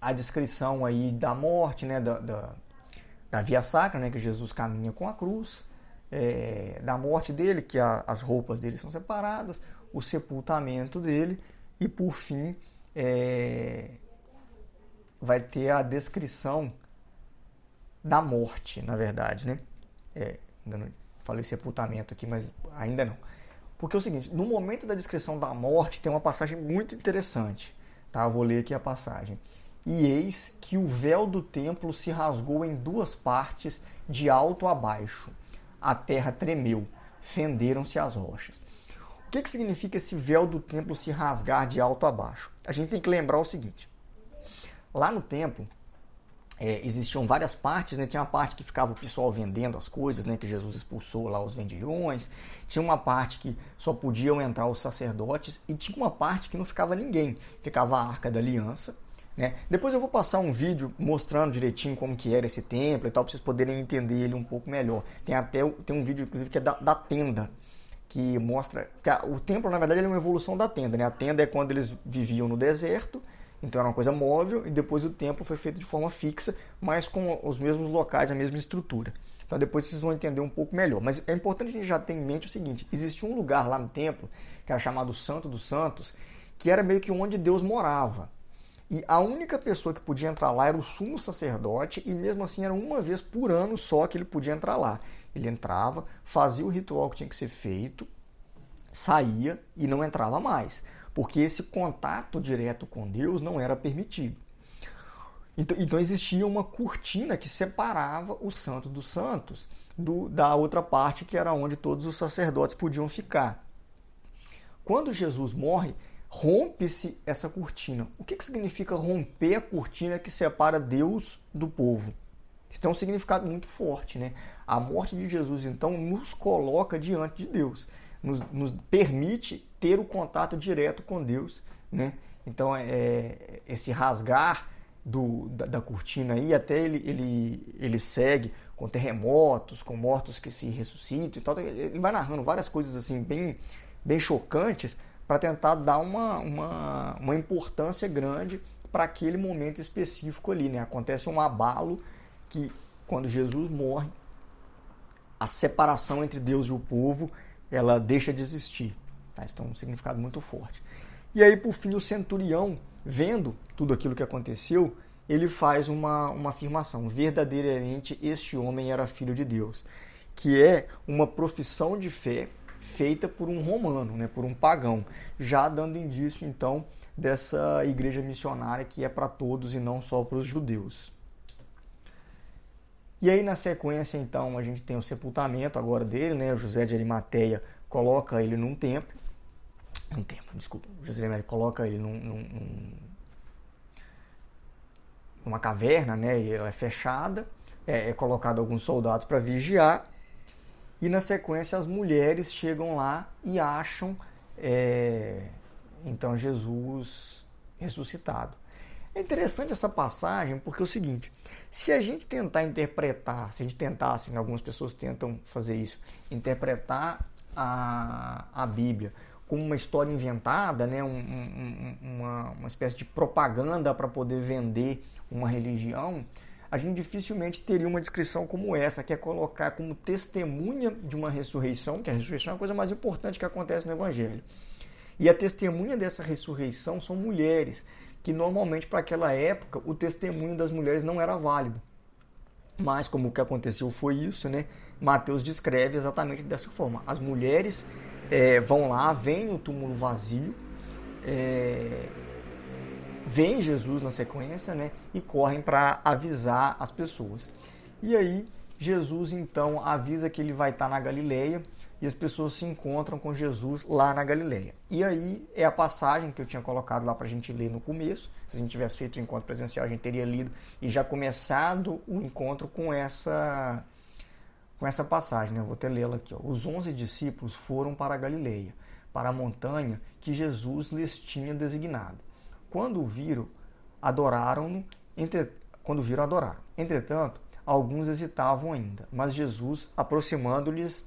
a descrição aí da morte, né, da via sacra, né, que Jesus caminha com a cruz, da morte dele, que as roupas dele são separadas, o sepultamento dele, e por fim vai ter a descrição da morte, na verdade, né? Ainda não falei sepultamento aqui, mas ainda não. Porque é o seguinte, no momento da descrição da morte tem uma passagem muito interessante, tá? Eu vou ler aqui a passagem. E eis que o véu do templo se rasgou em duas partes, de alto a baixo. A terra tremeu, fenderam-se as rochas. O que significa esse véu do templo se rasgar de alto a baixo? A gente tem que lembrar o seguinte. Lá no templo, existiam várias partes, né? Tinha uma parte que ficava o pessoal vendendo as coisas, né? Que Jesus expulsou lá os vendilhões. Tinha uma parte que só podiam entrar os sacerdotes. E tinha uma parte que não ficava ninguém. Ficava a Arca da Aliança, né? Depois eu vou passar um vídeo mostrando direitinho como que era esse templo e tal, para vocês poderem entender ele um pouco melhor. Tem um vídeo, inclusive, que é da tenda, que mostra que o templo, na verdade, ele é uma evolução da tenda, né? A tenda é quando eles viviam no deserto, então era uma coisa móvel, e depois o templo foi feito de forma fixa, mas com os mesmos locais, a mesma estrutura. Então depois vocês vão entender um pouco melhor. Mas é importante a gente já ter em mente o seguinte, existia um lugar lá no templo, que era chamado Santo dos Santos, que era meio que onde Deus morava. E a única pessoa que podia entrar lá era o sumo sacerdote, e mesmo assim era uma vez por ano só que ele podia entrar lá. Ele entrava, fazia o ritual que tinha que ser feito, saía e não entrava mais, porque esse contato direto com Deus não era permitido. Então existia uma cortina que separava o Santo dos Santos da outra parte, que era onde todos os sacerdotes podiam ficar. Quando Jesus morre, rompe-se essa cortina. O que significa romper a cortina que separa Deus do povo? Isso tem um significado muito forte, né? A morte de Jesus, então, nos coloca diante de Deus, nos permite ter o contato direto com Deus, né? Então, esse rasgar da cortina aí, até ele segue com terremotos, com mortos que se ressuscitam e tal. Ele vai narrando várias coisas assim bem chocantes, para tentar dar uma importância grande para aquele momento específico ali, né? Acontece um abalo que, quando Jesus morre, a separação entre Deus e o povo, ela deixa de existir. Tá? Isso tem um significado muito forte. E aí, por fim, o centurião, vendo tudo aquilo que aconteceu, ele faz uma afirmação: verdadeiramente este homem era filho de Deus, que é uma profissão de fé feita por um romano, né, por um pagão, já dando indício, então, dessa igreja missionária que é para todos e não só para os judeus. E aí, na sequência, então, a gente tem o sepultamento agora dele, né? O José de Arimateia coloca ele numa coloca ele numa caverna, né? E ela é fechada, é colocado alguns soldados para vigiar. E na sequência as mulheres chegam lá e acham então Jesus ressuscitado. É interessante essa passagem porque é o seguinte: se a gente tentar interpretar, assim, algumas pessoas tentam fazer isso, interpretar a Bíblia como uma história inventada, né, uma espécie de propaganda para poder vender uma religião, a gente dificilmente teria uma descrição como essa, que é colocar como testemunha de uma ressurreição, que a ressurreição é a coisa mais importante que acontece no Evangelho. E a testemunha dessa ressurreição são mulheres, que normalmente para aquela época o testemunho das mulheres não era válido. Mas como o que aconteceu foi isso, né? Mateus descreve exatamente dessa forma. As mulheres vão lá, veem o túmulo vazio, veem Jesus na sequência, né, e correm para avisar as pessoas. E aí Jesus então avisa que ele vai estar na Galileia e as pessoas se encontram com Jesus lá na Galileia. E aí é a passagem que eu tinha colocado lá para a gente ler no começo. Se a gente tivesse feito o encontro presencial, a gente teria lido e já começado o encontro com essa passagem, né? Eu vou até lê-la aqui. Ó. Os 11 discípulos foram para a Galileia, para a montanha que Jesus lhes tinha designado. Quando o viram, adoraram-no. Entretanto, alguns hesitavam ainda, mas Jesus, aproximando-lhes,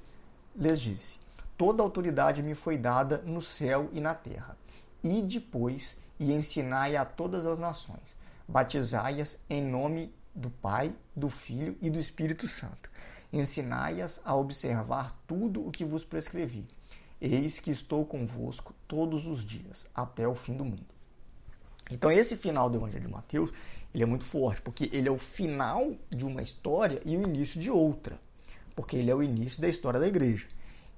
lhes disse: Toda autoridade me foi dada no céu e na terra. Ide, pois, e ensinai a todas as nações. Batizai-as em nome do Pai, do Filho e do Espírito Santo. Ensinai-as a observar tudo o que vos prescrevi. Eis que estou convosco todos os dias, até o fim do mundo. Então esse final do Evangelho de Mateus, ele é muito forte, porque ele é o final de uma história e o início de outra, porque ele é o início da história da igreja.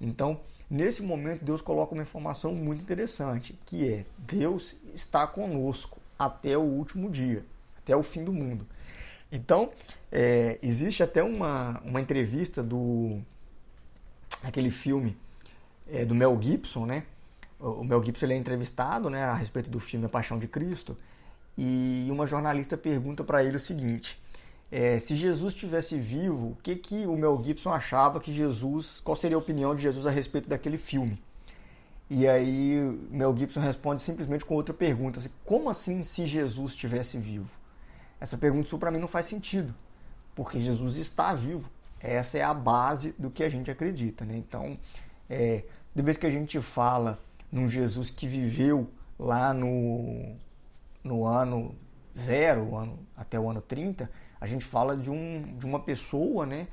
Então, nesse momento, Deus coloca uma informação muito interessante, que é: Deus está conosco até o último dia, até o fim do mundo. Então, existe até uma entrevista aquele filme do Mel Gibson, né? O Mel Gibson ele é entrevistado, né, a respeito do filme A Paixão de Cristo, e uma jornalista pergunta para ele o seguinte: se Jesus estivesse vivo, o que o Mel Gibson achava que Jesus, qual seria a opinião de Jesus a respeito daquele filme? E aí o Mel Gibson responde simplesmente com outra pergunta: como assim se Jesus estivesse vivo? Essa pergunta para mim não faz sentido, porque Jesus está vivo. Essa é a base do que a gente acredita, né? Então, de vez que a gente fala num Jesus que viveu lá no ano 0, até o ano 30, a gente fala de uma pessoa, né,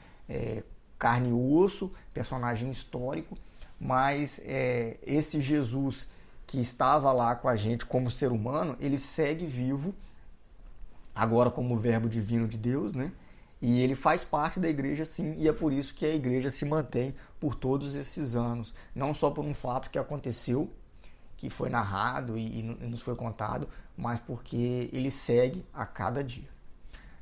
carne e osso, personagem histórico, mas esse Jesus que estava lá com a gente como ser humano, ele segue vivo, agora como verbo divino de Deus, né? E ele faz parte da igreja, sim, e é por isso que a igreja se mantém por todos esses anos. Não só por um fato que aconteceu, que foi narrado e nos foi contado, mas porque ele segue a cada dia.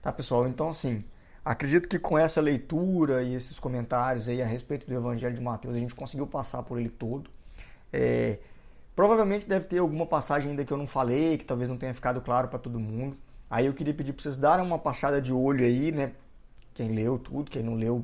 Tá, pessoal? Então, assim, acredito que com essa leitura e esses comentários aí a respeito do Evangelho de Mateus, a gente conseguiu passar por ele todo. Provavelmente deve ter alguma passagem ainda que eu não falei, que talvez não tenha ficado claro para todo mundo. Aí eu queria pedir para vocês darem uma passada de olho aí, né? Quem leu tudo, quem não leu,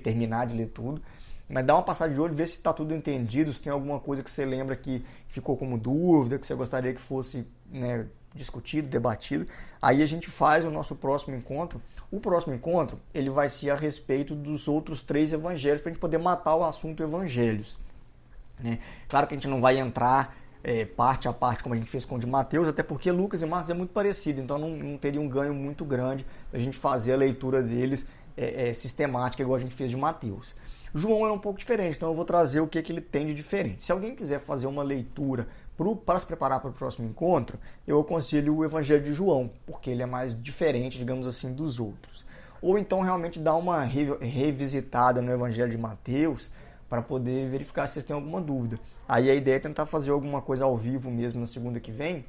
terminar de ler tudo. Mas dá uma passada de olho, ver se está tudo entendido, se tem alguma coisa que você lembra que ficou como dúvida, que você gostaria que fosse, né, discutido, debatido. Aí a gente faz o nosso próximo encontro. O próximo encontro, ele vai ser a respeito dos outros 3 evangelhos, para a gente poder matar o assunto evangelhos, né? Claro que a gente não vai entrar parte a parte como a gente fez com o de Mateus, até porque Lucas e Marcos é muito parecido, então não teria um ganho muito grande a gente fazer a leitura deles sistemática igual a gente fez de Mateus. João é um pouco diferente, então eu vou trazer o que ele tem de diferente. Se alguém quiser fazer uma leitura para se preparar para o próximo encontro, eu aconselho o Evangelho de João, porque ele é mais diferente, digamos assim, dos outros. Ou então realmente dar uma revisitada no Evangelho de Mateus, para poder verificar se vocês têm alguma dúvida. Aí a ideia é tentar fazer alguma coisa ao vivo mesmo na segunda que vem,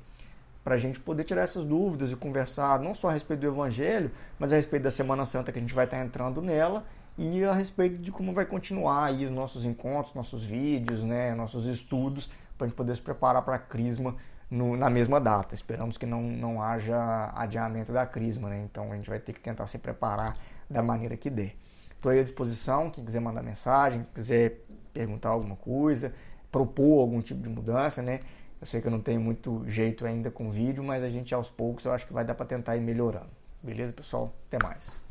para a gente poder tirar essas dúvidas e conversar não só a respeito do Evangelho, mas a respeito da Semana Santa que a gente vai estar entrando nela, e a respeito de como vai continuar aí os nossos encontros, nossos vídeos, né, nossos estudos, para a gente poder se preparar para a Crisma na mesma data. Esperamos que não haja adiamento da Crisma, né? Então a gente vai ter que tentar se preparar da maneira que der. Estou aí à disposição, quem quiser mandar mensagem, quiser perguntar alguma coisa, propor algum tipo de mudança, né? Eu sei que eu não tenho muito jeito ainda com vídeo, mas a gente aos poucos eu acho que vai dar para tentar ir melhorando. Beleza, pessoal? Até mais.